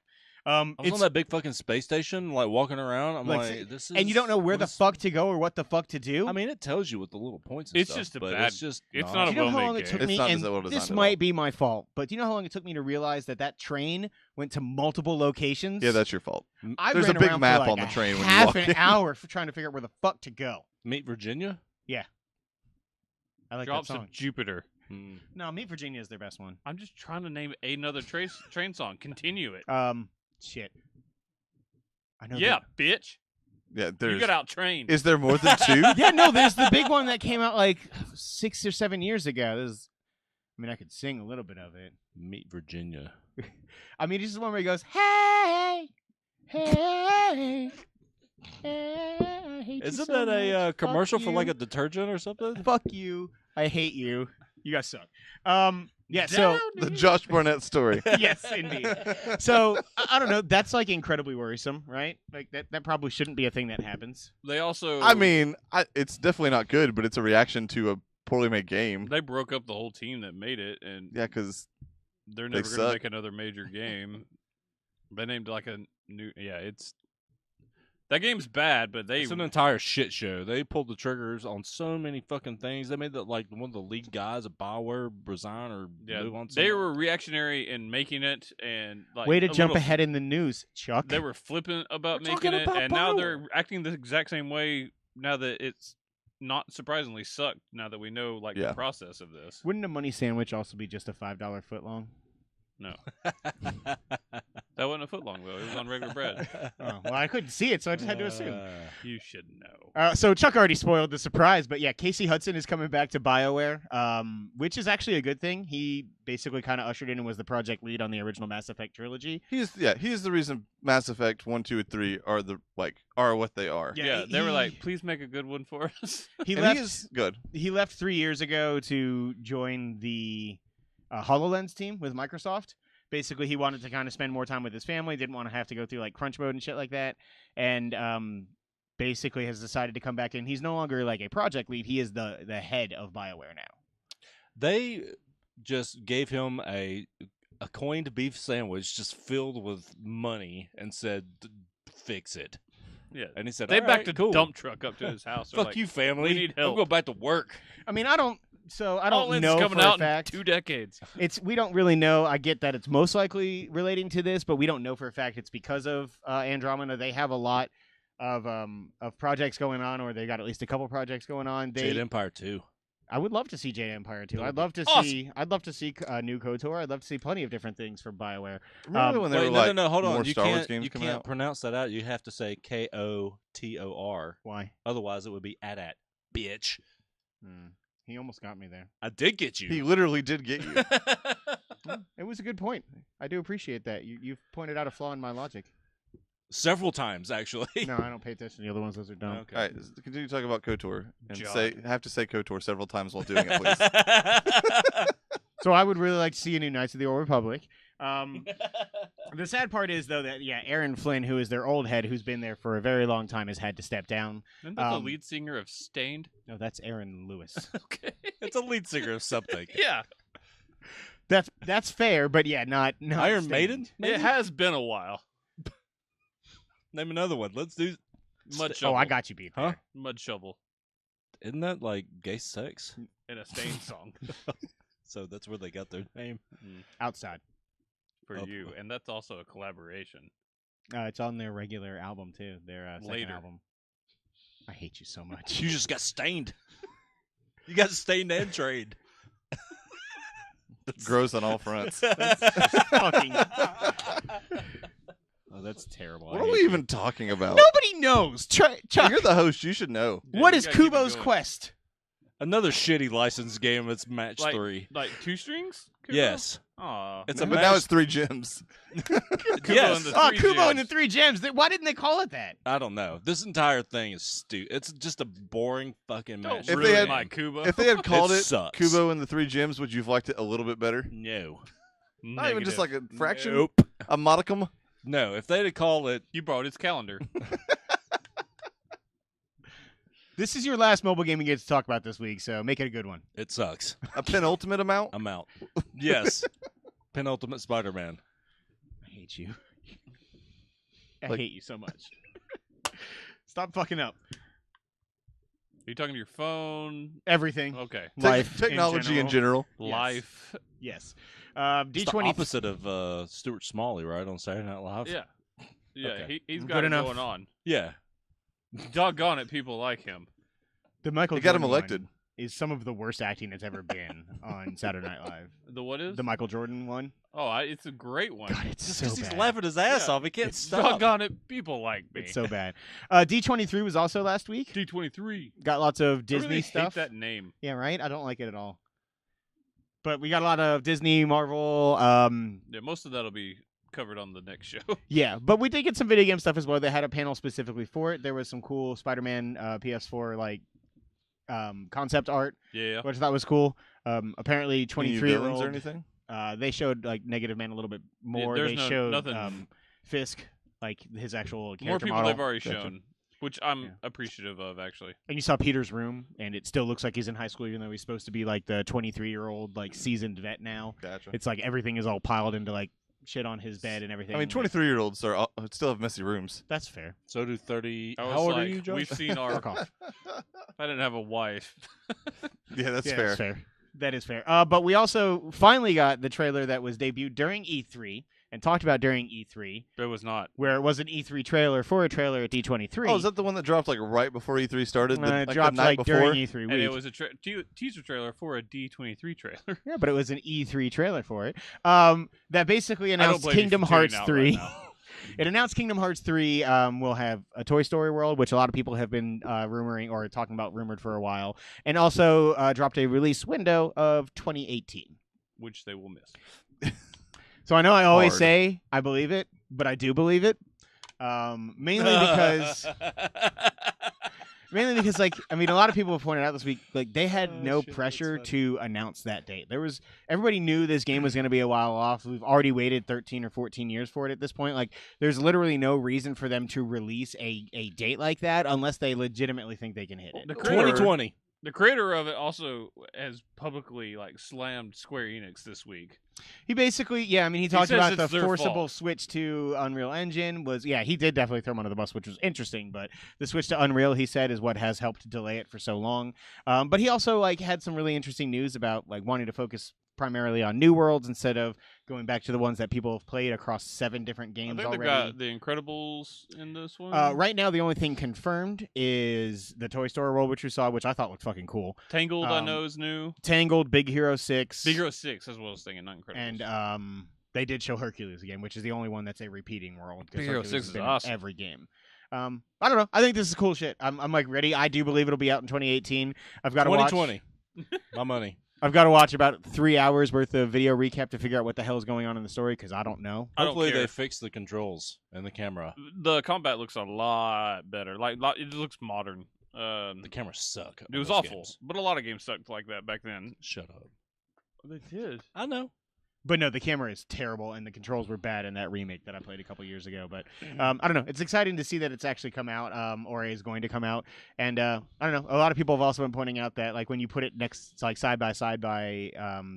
S2: I was
S1: It's
S2: on that big fucking space station, like walking around. I'm
S1: Like,
S2: like, this is.
S1: and you don't know where
S2: what
S1: the
S2: is-
S1: fuck to go or what the fuck to do.
S2: I mean, it tells you with the little points. And
S3: It's
S2: stuff,
S3: just a
S2: but
S3: bad-
S2: It's just.
S3: it's
S2: not
S3: not
S1: do you know how
S3: well-made
S1: long it
S3: game.
S1: took
S4: It's
S1: me?
S4: not
S1: And
S4: well designed
S1: this
S4: at
S1: might
S4: all.
S1: be my fault, but do you know how long it took me to realize that train went to multiple locations?
S4: Yeah, that's your fault.
S1: I
S4: there's
S1: ran
S4: a big
S1: around
S4: map
S1: for like
S4: on the
S1: a
S4: train when you
S1: half
S4: walk
S1: an
S4: in.
S1: hour for trying to figure out where the fuck to go.
S2: Meet Virginia.
S1: I like
S3: Drops
S1: that
S3: of
S1: song.
S3: Jupiter.
S2: Hmm.
S1: No, Meet Virginia is their best one.
S3: I'm just trying to name another train song. Continue it.
S1: Shit. I know.
S3: Yeah, bitch.
S4: Yeah,
S3: You
S4: there's.
S3: got out trained.
S4: Is there more than two?
S1: Yeah, no, there's the big one that came out like 6 or 7 years ago. I mean, I could sing a little bit of it.
S2: Meet Virginia.
S1: I mean, this is one where he goes, "Hey, hey, hey, I hate you
S2: Isn't
S1: so
S2: that a
S1: much.
S2: commercial
S1: Fuck
S2: for like
S1: you.
S2: a detergent or something?
S1: Fuck you. I hate you. You guys suck." Yeah, so
S4: The Josh Barnett story.
S1: yes, indeed. So I don't know. That's like incredibly worrisome, right? Like that probably shouldn't be a thing that happens.
S3: They also,
S4: I mean, it's definitely not good, but it's a reaction to a poorly made game.
S3: they broke up the whole team that made it, and
S4: Yeah, because
S3: they're
S4: they
S3: never going to
S4: suck.
S3: make another major game. They named like a new, it's that game's bad, but they
S2: It's an entire shit show. They pulled the triggers on so many fucking things. They made that like one of the lead guys at Bioware resign or move on.
S3: they were reactionary in making it, and like
S1: Way to
S3: a
S1: jump
S3: little-
S1: ahead in the news, Chuck.
S3: They were flippant about
S2: We're
S3: making
S2: talking
S3: it,
S2: about
S3: and now
S2: Bioware.
S3: they're acting the exact same way. Now that it's not surprisingly sucked. Now that we know like
S4: Yeah.
S3: the process of this.
S1: Wouldn't a money sandwich also be just a $5 foot long?
S3: No, that wasn't a foot long though. It was on regular bread.
S1: Oh, well, I couldn't see it, so I just had to assume.
S3: You should know.
S1: So Chuck already spoiled the surprise, but yeah, Casey Hudson is coming back to BioWare, which is actually a good thing. He basically kind of ushered in and was the project lead on the original Mass Effect trilogy.
S4: he's the reason Mass Effect 1, 2, and 3 are what they are.
S1: Yeah,
S3: Yeah, they were
S1: he-
S3: like, "Please make a good one for us."
S1: He
S4: And
S1: left.
S4: he is good.
S1: He left 3 years ago to join the HoloLens team with Microsoft. Basically, he wanted to kind of spend more time with his family, didn't want to have to go through like crunch mode and shit like that, and basically has decided to come back in. He's no longer like a project lead; he is the head of BioWare now.
S2: They just gave him a coined beef sandwich just filled with money and said, "Fix it."
S3: Yeah,
S2: And he said,
S3: they
S2: "All
S3: backed
S2: right,
S3: a
S2: cool.
S3: dump truck up to his house. They're
S2: Fuck
S3: like,
S2: you, family.
S3: we need
S2: I'm
S3: help."
S2: going back to work."
S1: I mean, I don't
S3: HoloLens
S1: know
S3: is coming
S1: for
S3: out
S1: a fact.
S3: in 2 decades.
S1: We don't really know. I get that it's most likely relating to this, but we don't know for a fact it's because of Andromeda. They have a lot of projects going on, or they got at least a couple projects going on.
S2: Jade Empire 2.
S1: I would love to see Jade Empire too.
S2: That
S1: I'd
S2: would
S1: love to
S3: awesome.
S1: see. I'd love to see new KOTOR. I'd love to see plenty of different things from BioWare.
S4: Remember when there
S2: Wait,
S4: were
S2: no,
S4: like
S2: no, hold
S4: more
S2: on. You
S4: Star Wars
S2: can't,
S4: games
S2: you
S4: coming
S2: can't
S4: out?
S2: pronounce that out. You have to say KOTOR.
S1: Why?
S2: Otherwise, it would be AT-AT, bitch.
S1: He almost got me there.
S2: I did get you.
S4: He literally did get you.
S1: It was a good point. I do appreciate that. You've pointed out a flaw in my logic.
S2: Several times, actually.
S1: No, I don't pay attention to the other ones. Those are dumb.
S2: Okay.
S4: All right, continue talking about KOTOR and
S3: Jog.
S4: have to say KOTOR several times while doing it, please.
S1: So I would really like to see a new Knights of the Old Republic. The sad part is, though, that Aaron Flynn, who is their old head, who's been there for a very long time, has had to step down.
S3: Isn't that the
S1: Um,
S3: lead singer of Stained?
S1: No, that's Aaron Lewis.
S3: Okay.
S2: It's a lead singer of something.
S3: Yeah,
S1: That's fair, but not
S2: Iron
S1: Stained.
S2: Maiden? Maybe?
S3: it has been a while.
S2: Name another one. Let's do.
S3: Mud
S1: Oh,
S3: shovel.
S1: I got you beat.
S2: Huh?
S3: Mud shovel
S2: Isn't that like gay sex?
S3: in a Stained song
S2: So that's where they got their name.
S1: Outside.
S3: for
S2: Oh.
S3: you, and that's also a collaboration.
S1: It's on their regular album too. Their second
S3: Later.
S1: album. I hate you so much.
S2: You just got stained. You got stained and trained.
S4: Gross on all fronts.
S1: Fucking. Oh, that's terrible. I
S4: What are
S1: hate
S4: we
S1: you.
S4: even talking about?
S1: Nobody knows. Chuck,
S4: You're the host. You should know.
S1: what
S3: you
S1: is
S3: gotta keep it
S1: Kubo's
S3: going.
S1: Quest?
S2: Another shitty licensed game. It's match
S3: Like-
S2: 3.
S3: Like 2 strings? Kubo?
S2: Yes.
S3: Aw.
S2: It's
S4: But
S2: a match.
S4: now it's 3 gems.
S3: Kubo
S2: Yes.
S3: and the
S1: Oh,
S3: 3
S1: Kubo and the
S3: gems.
S1: 3 gems. Why didn't they call it that?
S2: I don't know. This entire thing is stupid. It's just a boring fucking
S3: Don't
S2: match.
S4: If they
S3: ruin
S4: had-
S3: my Kubo.
S4: If they had called
S2: It
S4: it
S2: sucks.
S4: Kubo and the 3 gems, would you have liked it a little bit better?
S2: No.
S4: Not even just like
S3: Negative.
S4: a fraction?
S2: Nope.
S4: A modicum?
S2: No. If they'd have called it,
S3: You brought his calendar.
S1: This is your last mobile game you get to talk about this week, so make it a good one.
S2: it sucks.
S4: A penultimate amount?
S2: I'm out. Yes. Penultimate Spider-Man.
S1: I hate you. I
S4: Like-
S1: hate you so much. Stop fucking up.
S3: Are you talking to your phone?
S1: Everything.
S3: Okay.
S1: Life
S4: Technology in general.
S1: Yes.
S3: Life.
S1: Yes.
S2: It's the
S1: D20.
S2: opposite of Stuart Smalley, right, on Saturday Night Live?
S3: Yeah. Yeah,
S2: Okay.
S3: he's
S1: Good
S3: got it
S1: enough.
S3: going on.
S2: Yeah.
S3: Doggone it, people like him.
S1: The Michael
S4: They got him
S1: Jordan one
S4: elected.
S1: is some of the worst acting that's ever been on Saturday Night Live.
S3: The what is?
S1: The Michael Jordan one.
S3: Oh, it's a great one.
S1: God, it's
S2: Just
S1: so
S2: because he's
S1: bad.
S2: laughing his ass
S3: Yeah.
S2: off, he can't
S1: It's
S2: stop.
S3: Doggone it, people like me.
S1: It's so bad. D23 was also last week.
S3: D23.
S1: Got lots of
S3: I
S1: Disney
S3: really
S1: stuff.
S3: hate that name.
S1: Yeah, right? I don't like it at all. But we got a lot of Disney, Marvel.
S3: Yeah, most of that'll be covered on the next show.
S1: Yeah, but we did get some video game stuff as well. They had a panel specifically for it. There was some cool Spider-Man PS4 like concept art,
S3: Yeah.
S1: which I thought was cool. Apparently,
S4: Any
S1: 23-year-old.
S4: villains or anything?
S1: They showed like Negative Man a little bit more.
S3: there's
S1: They
S3: no-
S1: showed
S3: nothing-
S1: Fisk, like his actual character
S3: More people
S1: model.
S3: they've already
S4: Gotcha.
S3: shown, which I'm
S1: Yeah.
S3: appreciative of, actually.
S1: And you saw Peter's room, and it still looks like he's in high school, even though he's supposed to be like the 23-year-old, like seasoned vet now.
S4: Gotcha.
S1: It's like everything is all piled into like shit on his bed and everything.
S4: I mean, 23-year-olds still have messy rooms.
S1: That's fair.
S2: So do 30.
S3: I was
S2: How old
S3: like,
S2: are you, Josh?
S3: We've seen our.
S1: Fuck off.
S3: If I didn't have a wife.
S4: Yeah, that's
S1: Yeah,
S4: fair.
S1: that's fair. That is fair. But we also finally got the trailer that was debuted during E3 and talked about during E3,
S3: It was not.
S1: where it was an E3 trailer for a trailer at D23.
S4: Oh, is that the one that dropped like right before E3 started?
S1: It
S4: Like,
S1: dropped
S4: the night
S1: like
S4: before?
S1: during E3
S3: And
S1: week.
S3: it was a teaser trailer for a D23 trailer.
S1: Yeah, but it was an E3 trailer for it. That basically
S3: I don't
S1: announced
S3: blame you
S1: Kingdom
S3: for tuning
S1: Hearts
S3: out
S1: 3.
S3: right now.
S1: It announced Kingdom Hearts 3 will have a Toy Story world, which a lot of people have been rumoring or talking about rumored for a while, and also dropped a release window of 2018.
S3: Which they will miss.
S1: So I know I always
S4: Hard.
S1: say I believe it, but I do believe it. Mainly because like I mean a lot of people have pointed out this week like they had
S2: Oh,
S1: no
S2: shit, that's
S1: pressure
S2: funny.
S1: to announce that date. Everybody knew this game was going to be a while off. We've already waited 13 or 14 years for it at this point. Like there's literally no reason for them to release a date like that unless they legitimately think they can hit it.
S3: The creator,
S2: 2020.
S3: the creator of it also has publicly slammed Square Enix this week.
S1: He basically, yeah, I mean, he talked
S3: says
S1: about the
S3: it's their
S1: forcible
S3: fault.
S1: switch to Unreal Engine he did definitely throw him under the bus, which was interesting. But the switch to Unreal, he said, is what has helped delay it for so long. But he also had some really interesting news about wanting to focus primarily on new worlds instead of going back to the ones that people have played across 7 different
S3: I
S1: games
S3: think they've
S1: already.
S3: got The Incredibles in this one.
S1: Right now, the only thing confirmed is the Toy Story world, which we saw, which I thought looked fucking cool.
S3: Tangled, I know, is new.
S1: Tangled, Big Hero 6.
S3: Big Hero 6, that's what I was thinking, not Incredibles.
S1: And they did show Hercules again, which is the only one that's a repeating world. 'cause
S3: Big Hero
S1: Hercules
S3: 6
S1: has
S3: is
S1: been in
S3: awesome.
S1: every game. I don't know. I think this is cool shit. I'm ready. I do believe it'll be out in 2018. I've got to watch.
S2: 2020. My money.
S1: I've got to watch about 3 hours worth of video recap to figure out what the hell is going on in the story because I don't know.
S3: I don't
S2: Hopefully
S3: care.
S2: they fix the controls and the camera.
S3: The combat looks a lot better. It looks modern.
S2: The cameras suck.
S3: It was
S2: on those
S3: awful,
S2: games.
S3: but a lot of games sucked like that back then.
S2: Shut up.
S3: They did.
S2: I know.
S1: But no, the camera is terrible and the controls were bad in that remake that I played a couple years ago. But I don't know. It's exciting to see that it's actually come out or is going to come out. And I don't know. A lot of people have also been pointing out that when you put it next, side by side by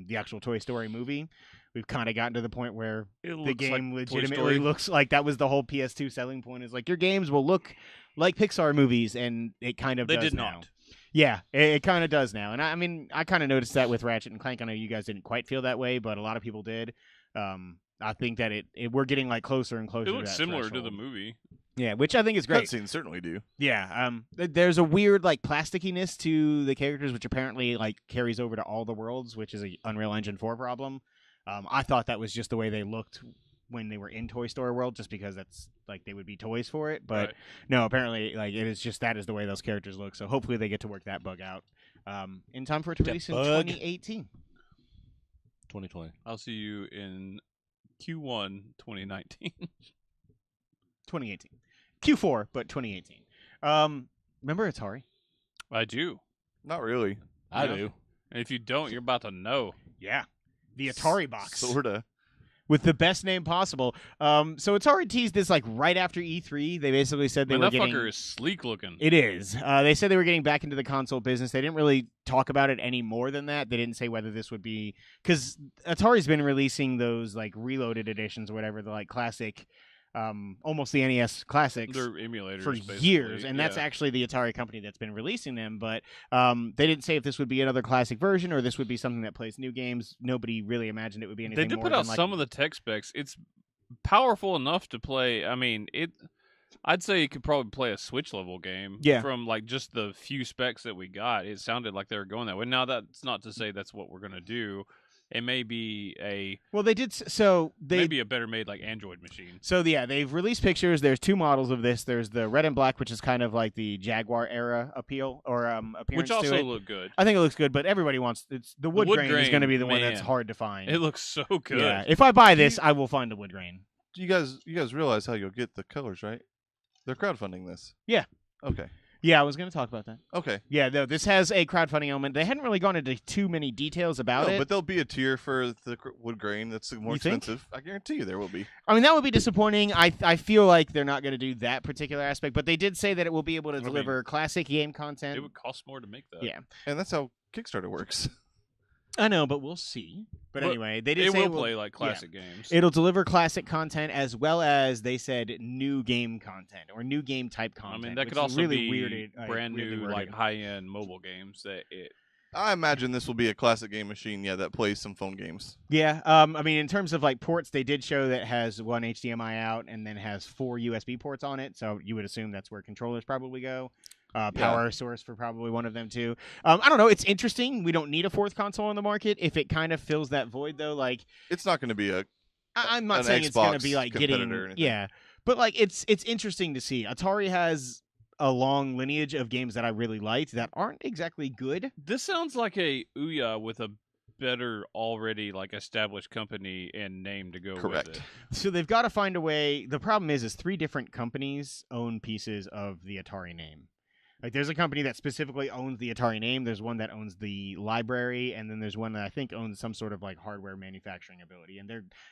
S1: the actual Toy Story movie, we've kind of gotten to the point where the game legitimately looks like that was the whole PS2 selling point is your games will look like Pixar movies, and it kind of
S3: They
S1: does
S3: did
S1: now.
S3: not.
S1: Yeah, it kind of does now. And I mean, I kind of noticed that with Ratchet and Clank. I know you guys didn't quite feel that way, but a lot of people did. I think that we're getting closer and closer
S3: It
S1: to
S3: looks
S1: that
S3: similar to
S1: threshold.
S3: the movie.
S1: Yeah, which I think is great.
S4: Cutscenes certainly do.
S1: Yeah, there's a weird plasticiness to the characters, which apparently carries over to all the worlds, which is a Unreal Engine 4 problem. I thought that was just the way they looked when they were in Toy Story World, just because that's they would be toys for it. But
S3: Right.
S1: no, apparently it is just that is the way those characters look. So hopefully they get to work that bug out in time for it to
S2: That
S1: release in
S2: bug.
S1: 2018.
S2: 2020.
S3: I'll see you in Q1 2019.
S1: 2018. Q4, but 2018. Remember Atari?
S3: I do.
S4: Not really.
S2: I
S3: Yeah.
S2: do.
S3: And if you don't, you're about to know.
S1: Yeah. The Atari Box.
S4: Sorta.
S1: With the best name possible. So Atari teased this right after E3. They basically said they
S3: Man,
S1: were
S3: that
S1: getting...
S3: fucker is sleek looking.
S1: It is. They said they were getting back into the console business. They didn't really talk about it any more than that. They didn't say whether this would be... Because Atari's been releasing those reloaded editions or whatever, the classic... almost the NES Classics.
S3: They're emulators
S1: For
S3: basically.
S1: years, and that's
S3: Yeah.
S1: actually the Atari company that's been releasing them. But they didn't say if this would be another classic version or this would be something that plays new games. Nobody really imagined it would be anything.
S3: They did
S1: more
S3: put out
S1: than,
S3: some of the tech specs. It's powerful enough to play. I mean, I'd say you could probably play a Switch level game.
S1: Yeah.
S3: From just the few specs that we got, it sounded like they were going that way. Now that's not to say that's what we're gonna do. It may be
S1: Well, they did. So they
S3: maybe a better made Android machine.
S1: So yeah, they've released pictures. There's 2 models of this. There's the red and black, which is kind of like the Jaguar era appeal or appearance
S3: Which
S1: to
S3: also
S1: it.
S3: look good.
S1: I think it looks good, but everybody wants it's the wood,
S3: wood
S1: grain is
S3: grain,
S1: going to be the one that's
S3: man.
S1: hard to find.
S3: It looks so good.
S1: Yeah, if I buy this, I will find the wood grain.
S4: You guys realize how you'll get the colors, right? They're crowdfunding this.
S1: Yeah.
S4: Okay.
S1: Yeah, I was going to talk about that.
S4: Okay.
S1: Yeah, no, this has a crowdfunding element. They hadn't really gone into too many details about
S4: No,
S1: it.
S4: but there'll be a tier for the wood grain that's more
S1: You think?
S4: expensive. I guarantee you there will be.
S1: I mean, that would be disappointing. I feel like they're not going to do that particular aspect, but they did say that it will be able to deliver classic game content.
S3: It would cost more to make that.
S1: Yeah.
S4: And that's how Kickstarter works.
S1: I know, but we'll see. But anyway, they did
S3: It
S1: say
S3: will play like classic games.
S1: It'll deliver classic content as well as they said new game content or new game type content.
S3: I mean, that
S1: which
S3: could
S1: is
S3: also
S1: really
S3: be
S1: weird,
S3: brand
S1: weirdly
S3: new,
S1: worded.
S3: like high-end mobile games that it.
S4: I imagine this will be a classic game machine, that plays some phone games.
S1: Yeah, I mean, in terms of like ports, they did show that it has one HDMI out and then has 4 USB ports on it. So you would assume that's where controllers probably go. Power source for probably one of them too. I don't know. It's interesting. We don't need a 4th console on the market. If it kind of fills that void, though, like
S4: It's not going to be a.
S1: I'm not
S4: an
S1: saying it's going to
S4: Xbox
S1: be like
S4: competitor
S1: getting
S4: or anything.
S1: yeah, but like it's interesting to see. Atari has a long lineage of games that I really liked that aren't exactly good.
S3: This sounds like a Ouya with a better already like established company and name to go
S4: Correct.
S3: with it.
S1: So they've got to find a way. The problem is 3 different companies own pieces of the Atari name. Like, there's a company that specifically owns the Atari name. There's one that owns the library, and then there's one that I think owns some sort of like hardware manufacturing ability. And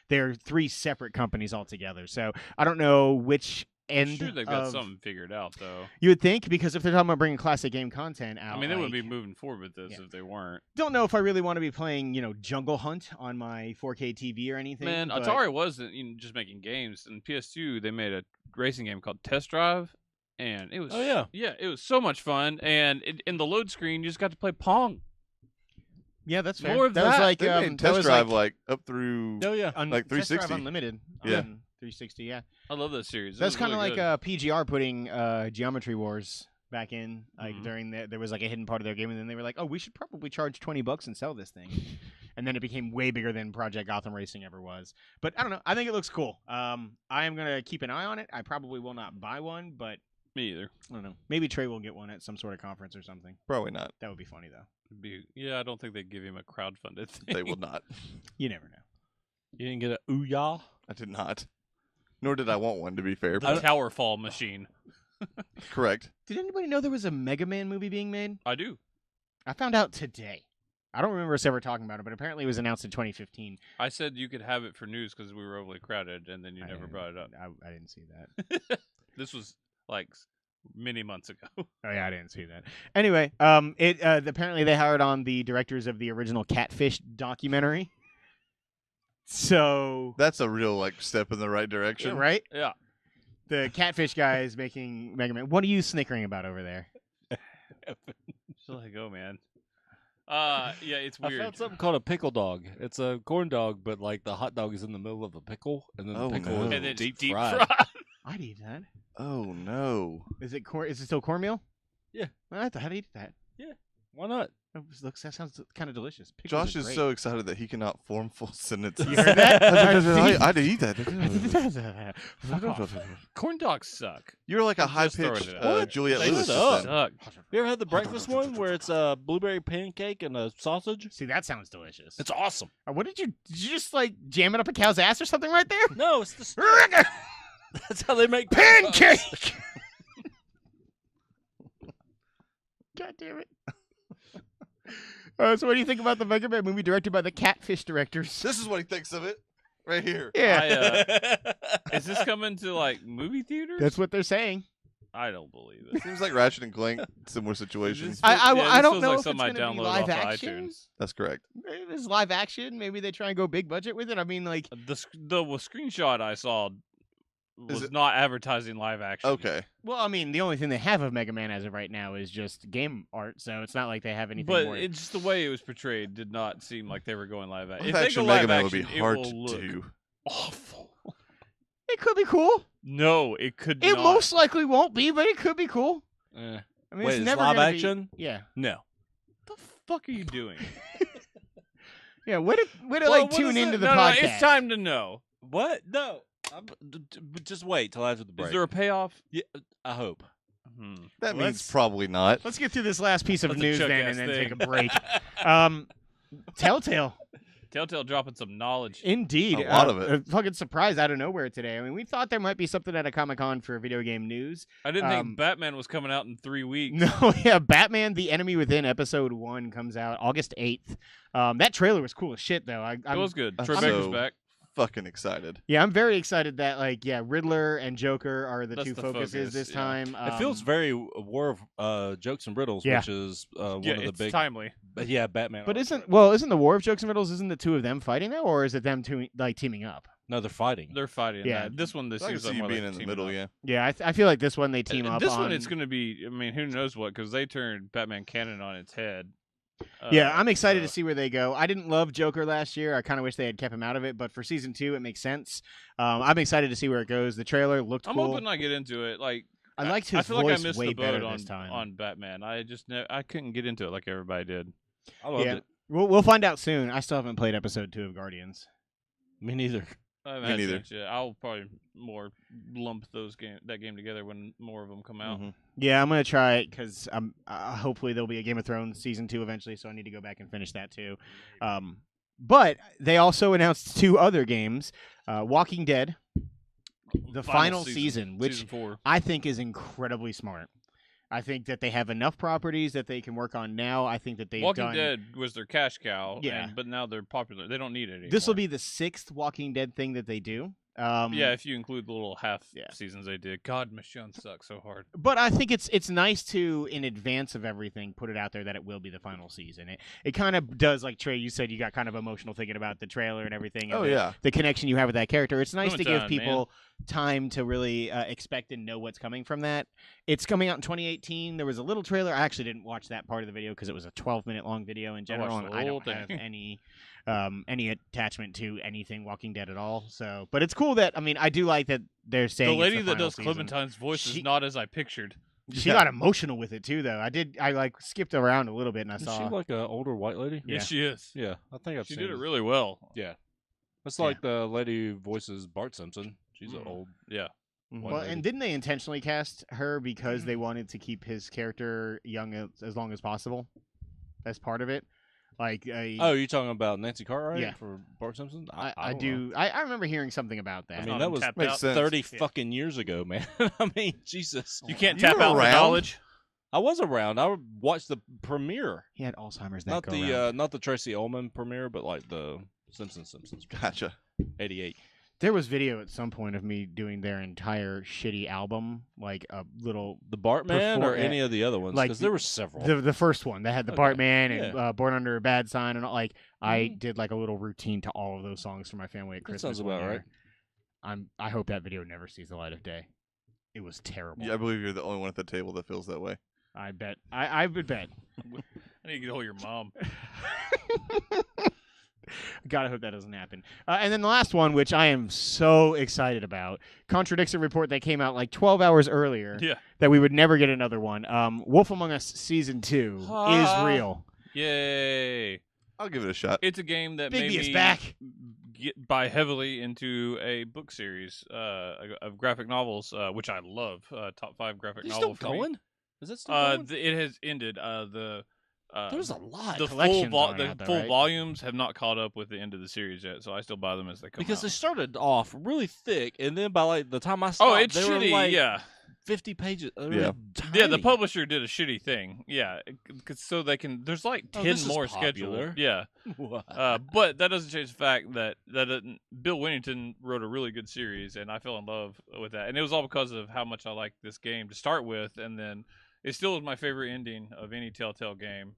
S1: they're 3 separate companies altogether. So I don't know which end.
S3: I'm sure they've got something figured out though.
S1: You would think, because if they're talking about bringing classic game content out,
S3: I mean, they
S1: like,
S3: wouldn't be moving forward with this if they weren't.
S1: Don't know if I really want to be playing, Jungle Hunt on my 4K TV or anything.
S3: Man,
S1: but
S3: Atari wasn't just making games. In PS2, they made a racing game called Test Drive, and it was it was so much fun. And in the load screen, you just got to play Pong.
S1: Yeah, that's fair.
S3: More of
S1: that was
S3: that.
S1: like
S4: They made
S1: that
S4: Test
S1: was
S4: Drive
S1: like
S4: up through.
S1: like
S4: like
S1: Test Drive
S4: 360.
S1: Unlimited.
S4: Yeah.
S1: on 360. Yeah,
S3: I love that series.
S1: that's kind of like PGR putting Geometry Wars back in
S3: Mhm.
S1: during there was like a hidden part of their game, and then they were like, oh, we should probably charge $20 and sell this thing. And then it became way bigger than Project Gotham Racing ever was. But I don't know. I think it looks cool. I am gonna keep an eye on it. I probably will not buy one, but
S3: Me either.
S1: I don't know. Maybe Trey will get one at some sort of conference or something.
S4: Probably not.
S1: That would be funny though.
S3: I don't think they'd give him a crowdfunded thing.
S4: They will not.
S1: You never know.
S2: You didn't get a Ouya?
S4: I did not. Nor did I want one, to be fair.
S3: The
S4: But
S3: Tower Fall machine.
S4: correct.
S1: Did anybody know there was a Mega Man movie being made?
S3: I do.
S1: I found out today. I don't remember us ever talking about it, but apparently it was announced in 2015.
S3: I said you could have it for news because we were overly crowded, and then you never brought it up.
S1: I didn't see that.
S3: This was like many months ago.
S1: Oh yeah, I didn't see that. Anyway, it apparently they hired on the directors of the original Catfish documentary. So
S4: That's a real step in the right direction.
S1: right,
S3: Yeah.
S1: the Catfish guy is making Mega Man. What are you snickering about over there?
S3: Just like, oh man. Yeah, it's
S2: I
S3: weird.
S2: found something called a pickle dog. It's a corn dog, but like the hot dog is in the middle of a pickle, and then
S4: Oh,
S2: the pickle
S4: no.
S2: is
S3: And then
S2: deep,
S3: deep
S2: fried.
S1: I'd eat that.
S4: Oh no.
S1: Is it corn? Is it still cornmeal?
S2: Yeah.
S1: I'd eat that.
S2: Why not?
S1: That sounds kind of delicious. Pickles
S4: Josh
S1: are
S4: is
S1: great.
S4: so excited that he cannot form full sentences.
S1: You heard that?
S4: I did eat that.
S3: Fuck off. Corn dogs suck.
S4: You're like a
S3: I'm
S4: high
S3: just throwing
S4: pitched
S3: it out.
S4: Juliet
S2: They
S4: Lewis.
S2: suck.
S4: just then.
S3: Suck.
S2: You ever had the breakfast one where it's a blueberry pancake and a sausage?
S1: See, that sounds delicious.
S2: It's awesome.
S1: What did you just jam it up a cow's ass or something right there?
S2: No, it's the stick. That's how they make
S1: Pancake! God damn it. So what do you think about the Mega Man movie directed by the Catfish directors?
S4: This is what he thinks of it. Right here.
S1: Yeah.
S3: Is this coming to movie theaters?
S1: That's what they're saying.
S3: I don't believe it.
S4: Seems like Ratchet and Clank, similar situation.
S3: This
S1: I
S3: this
S1: don't
S3: feels
S1: know
S3: like
S1: if it's
S3: something I
S1: going to be
S3: downloaded
S1: live
S3: off
S1: action.
S3: iTunes.
S4: That's correct.
S1: Maybe it's live action. Maybe they try and go big budget with it. I mean,
S3: The screenshot I saw was
S4: it-
S3: not advertising live action.
S4: Okay.
S1: well, I mean, the only thing they have of Mega Man as of right now is just game art, so it's not like they have anything
S3: But
S1: more.
S3: it's just the way it was portrayed did not seem like they were going live action. If
S4: Live
S3: they
S4: action
S3: go
S4: Mega
S3: live
S4: Man
S3: action,
S4: would be
S3: it
S4: hard
S3: will
S4: to
S3: look
S4: do.
S3: awful.
S1: It could be cool.
S3: No, it could
S1: It
S3: not.
S1: most likely won't be, but it could be cool.
S3: Eh.
S1: I mean,
S2: Wait,
S1: it's
S2: it's
S1: never
S2: live
S1: gonna be-
S2: action?
S1: Yeah.
S2: No.
S3: What the fuck are you doing?
S1: Yeah, way to
S3: Well, what
S1: tune
S3: is
S1: into
S3: it?
S1: the
S3: No,
S1: podcast.
S3: it's time to know.
S2: What? No. Just wait till after the break.
S3: Is there a payoff?
S2: Yeah, I hope.
S4: That
S1: Well,
S4: means probably not.
S1: Let's get through this last piece of
S3: That's a
S1: news then,
S3: Chuck-ass
S1: and then
S3: thing.
S1: take a break. Telltale.
S3: Telltale dropping some knowledge.
S1: Indeed.
S4: A lot of it.
S1: A fucking surprise out of nowhere today. I mean, we thought there might be something at a Comic-Con for video game news.
S3: I didn't think Batman was coming out in 3 weeks.
S1: No, yeah, Batman: The Enemy Within Episode 1 comes out August 8th. That trailer was cool as shit, though.
S3: It was good.
S4: I'm
S3: Troy
S4: so-
S3: Baker's back.
S4: Fucking excited.
S1: Yeah, I'm very excited that, Riddler and Joker are the
S3: That's
S1: two
S3: the
S1: focuses
S3: focus,
S1: this
S3: yeah.
S1: time.
S2: It feels very War of Jokes and Riddles,
S1: Yeah.
S2: which is one
S3: Yeah,
S2: of the
S3: it's
S2: big.
S3: timely.
S2: But yeah, Batman.
S1: But isn't the War of Jokes and Riddles, isn't the two of them fighting now, or is it them two, teaming up?
S2: No, they're fighting.
S3: They're fighting.
S1: Yeah.
S3: This one, this
S4: I can
S3: seems
S4: see
S3: like
S4: you
S3: more
S4: being
S3: like
S4: in the
S3: teaming
S4: middle,
S3: up.
S4: yeah.
S1: Yeah, I feel like this one they team up
S3: This
S1: on.
S3: one, it's going to be. I mean, who knows what? Because they turned Batman canon on its head.
S1: Yeah, I'm excited
S3: so-
S1: to see where they go. I didn't love Joker last year. I kind of wish they had kept him out of it, but for season 2, it makes sense. I'm excited to see where it goes. The trailer looked
S3: I'm
S1: cool.
S3: hoping I get into it. Like
S1: I liked his
S3: I feel like I
S1: voice
S3: missed
S1: way
S3: the
S1: better
S3: boat
S1: this time.
S3: on Batman. I just I couldn't get into it like everybody did.
S2: I loved
S1: Yeah.
S2: it.
S1: We'll find out soon. I still haven't played episode 2 of Guardians.
S2: Me neither.
S3: I haven't
S4: Me
S3: had a
S4: neither.
S3: chance yet. I'll probably more lump that game together when more of them come out.
S4: Mhm.
S1: Yeah, I'm gonna try it because hopefully there'll be a Game of Thrones season 2 eventually, so I need to go back and finish that too. But they also announced 2 other games: Walking Dead, the final season, which
S3: season 4.
S1: I think is incredibly smart. I think that they have enough properties that they can work on now. I think that they've
S3: Walking
S1: done.
S3: Dead was their cash cow.
S1: Yeah.
S3: But now they're popular. They don't need it anymore.
S1: This will be the 6th Walking Dead thing that they do.
S3: yeah, if you include the little half
S1: Yeah.
S3: seasons they did. God, Michonne sucks so hard.
S1: But I think it's nice to, in advance of everything, put it out there that it will be the final season. It kind of does, like Trey, you said, you got kind of emotional thinking about the trailer and everything.
S4: Oh,
S1: and
S4: yeah.
S1: the connection you have with that character. It's nice to give
S3: Clementine,
S1: people time to really expect and know what's coming from that. It's coming out in 2018. There was a little trailer. I actually didn't watch that part of the video because it was a 12-minute long video in general,
S3: watched
S1: and
S3: the
S1: I
S3: whole
S1: don't have
S3: thing.
S1: any attachment to anything Walking Dead at all. So, but it's cool that I do like that they're saying
S3: The
S1: it's
S3: lady
S1: the
S3: that
S1: final
S3: does
S1: season.
S3: Clementine's voice
S1: She-
S3: is not as I pictured.
S1: She got emotional with it too, though. I skipped around a little bit and I
S2: Is
S1: saw.
S2: she like an older white lady?
S1: Yeah.
S3: Yes, she is.
S2: Yeah, I think I've
S3: She
S2: seen
S3: did it
S2: it.
S3: really well.
S2: Yeah, that's like the lady who voices Bart Simpson. She's an old.
S3: Yeah.
S4: Mhm.
S2: white
S1: Well,
S2: lady.
S1: and didn't they intentionally cast her because they wanted to keep his character young as long as possible? As part of it, like
S2: Oh, you're talking about Nancy Cartwright
S1: Yeah.
S2: for Bart Simpson?
S1: I
S2: don't
S1: do.
S2: know.
S1: I remember hearing something about that.
S2: I
S3: Not
S2: mean, that
S3: him
S2: was
S3: tapped
S4: Makes
S3: out.
S4: sense.
S2: 30
S1: Yeah.
S2: fucking years ago, man. I mean, Jesus.
S3: You can't
S4: You
S3: tap
S4: were
S3: out for
S4: around.
S3: knowledge.
S2: I was around. I watched the premiere,
S1: he had Alzheimer's. That
S2: not
S1: go
S2: the
S1: round.
S2: not the Tracy Ullman premiere, but like the Simpsons.
S4: Gotcha.
S2: 88.
S1: There was video at some point of me doing their entire shitty album, like a little
S2: The Bartman or
S1: Before-
S2: any of the other ones?
S1: like
S2: Because there were several.
S1: the first one that had the
S2: Okay,
S1: Bartman and
S2: yeah.
S1: Born Under a Bad Sign and all. Like I
S2: Mhm.
S1: did like a little routine to all of those songs for my family at
S2: That
S1: Christmas.
S2: sounds
S1: one
S2: about
S1: year.
S2: right.
S1: I hope that video never sees the light of day. It was terrible.
S4: Yeah, I believe you're the only one at the table that feels that way.
S1: I bet. I would bet.
S3: I need to get hold of your mom.
S1: Gotta hope that doesn't happen. And then the last one, which I am so excited about, contradicts a report that came out like 12 hours earlier
S3: Yeah.
S1: that we would never get another one. Wolf Among Us Season 2 is real.
S3: Yay.
S4: I'll give it a shot.
S3: It's a game that
S1: Big
S3: made
S1: B is
S3: me
S1: back.
S3: buy heavily into a book series of graphic novels, which I love. Top 5 graphic
S2: Is it
S3: novel
S2: still
S3: for me.
S2: going? Is it still going?
S3: It has ended.
S2: There's a lot.
S3: The full,
S1: collections aren't
S3: the
S1: out there,
S3: full
S1: right?
S3: volumes have not caught up with the end of the series yet, so I still buy them as they come
S2: Because
S3: out.
S2: they started off really thick, and then by like the time I stopped,
S3: Oh, it's
S2: they were
S3: shitty.
S2: like
S3: yeah,
S2: 50 pages. They were
S4: Yeah.
S3: yeah. The
S2: tiny.
S3: publisher did a shitty thing. Yeah, so they can. There's like
S2: Oh,
S3: 10
S2: this is
S3: more
S2: popular.
S3: scheduled. Yeah,
S2: What?
S3: but that doesn't change the fact that Bill Winnington wrote a really good series, and I fell in love with that. And it was all because of how much I liked this game to start with, and then it still is my favorite ending of any Telltale game.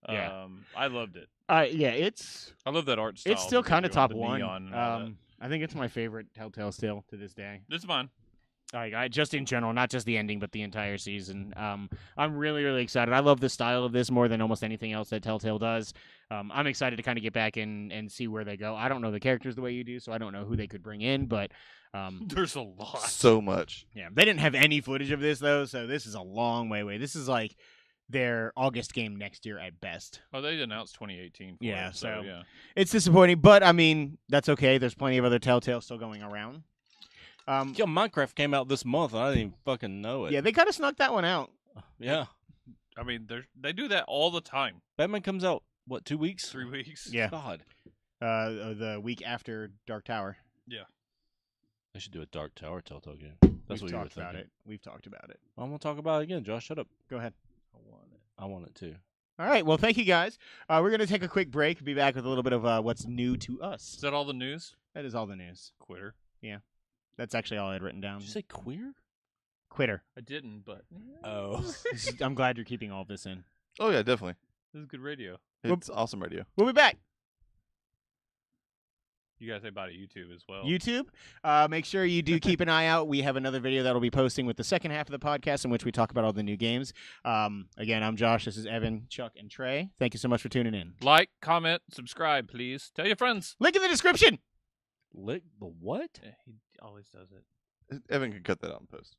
S1: Yeah.
S3: I loved it.
S1: Yeah, it's
S3: I love that art style.
S1: it's still
S3: that they
S1: kind of
S3: do,
S1: top
S3: the
S1: one.
S3: neon and all that.
S1: I think it's my favorite Telltale still to this day.
S3: It's mine.
S1: I just in general, not just the ending, but the entire season. I'm really, really excited. I love the style of this more than almost anything else that Telltale does. I'm excited to kind of get back in and see where they go. I don't know the characters the way you do, so I don't know who they could bring in, but
S3: There's a lot.
S4: So much.
S1: yeah, they didn't have any footage of this though, so this is a long way away. This is like their August game next year at best.
S3: Oh, they announced 2018. For
S1: Yeah,
S3: it,
S1: so-
S3: yeah.
S1: It's disappointing, but I mean that's okay. There's plenty of other Telltale still going around.
S2: Yeah, Minecraft came out this month, and I didn't even fucking know it.
S1: Yeah, they kind of snuck that one out.
S2: Yeah.
S3: I mean, they do that all the time.
S2: Batman comes out, what, 2 weeks?
S3: 3 weeks.
S1: Yeah.
S2: God.
S1: the week after Dark Tower.
S2: They should do a Dark Tower Telltale game.
S1: We've
S2: That's what you were
S1: talked about
S2: thinking.
S1: it. We've talked about it.
S2: I'm gonna talk about it again. Josh, shut up.
S1: Go ahead.
S2: I want it too.
S1: All right. Well, thank you guys. We're going to take a quick break. Be back with a little bit of what's new to
S3: Is
S1: us.
S3: that all the news?
S1: That is all the news.
S3: Quitter.
S1: That's actually all I had written down.
S2: Did you say queer?
S1: Quitter.
S3: I didn't, but
S2: Oh.
S1: I'm glad you're keeping all of this in.
S4: Oh yeah, definitely.
S3: this is good radio.
S4: It's awesome radio.
S1: We'll be back.
S3: You guys say bye to YouTube as well.
S1: YouTube. Make sure you do keep an eye out. We have another video that'll be posting with the second half of the podcast in which we talk about all the new games. Again, I'm Josh. This is Evan, Chuck, and Trey. Thank you so much for tuning in.
S3: Like, comment, subscribe, please. Tell your friends.
S1: Link in the description.
S2: Lick the what?
S3: He always does it.
S4: Evan can cut that out in post.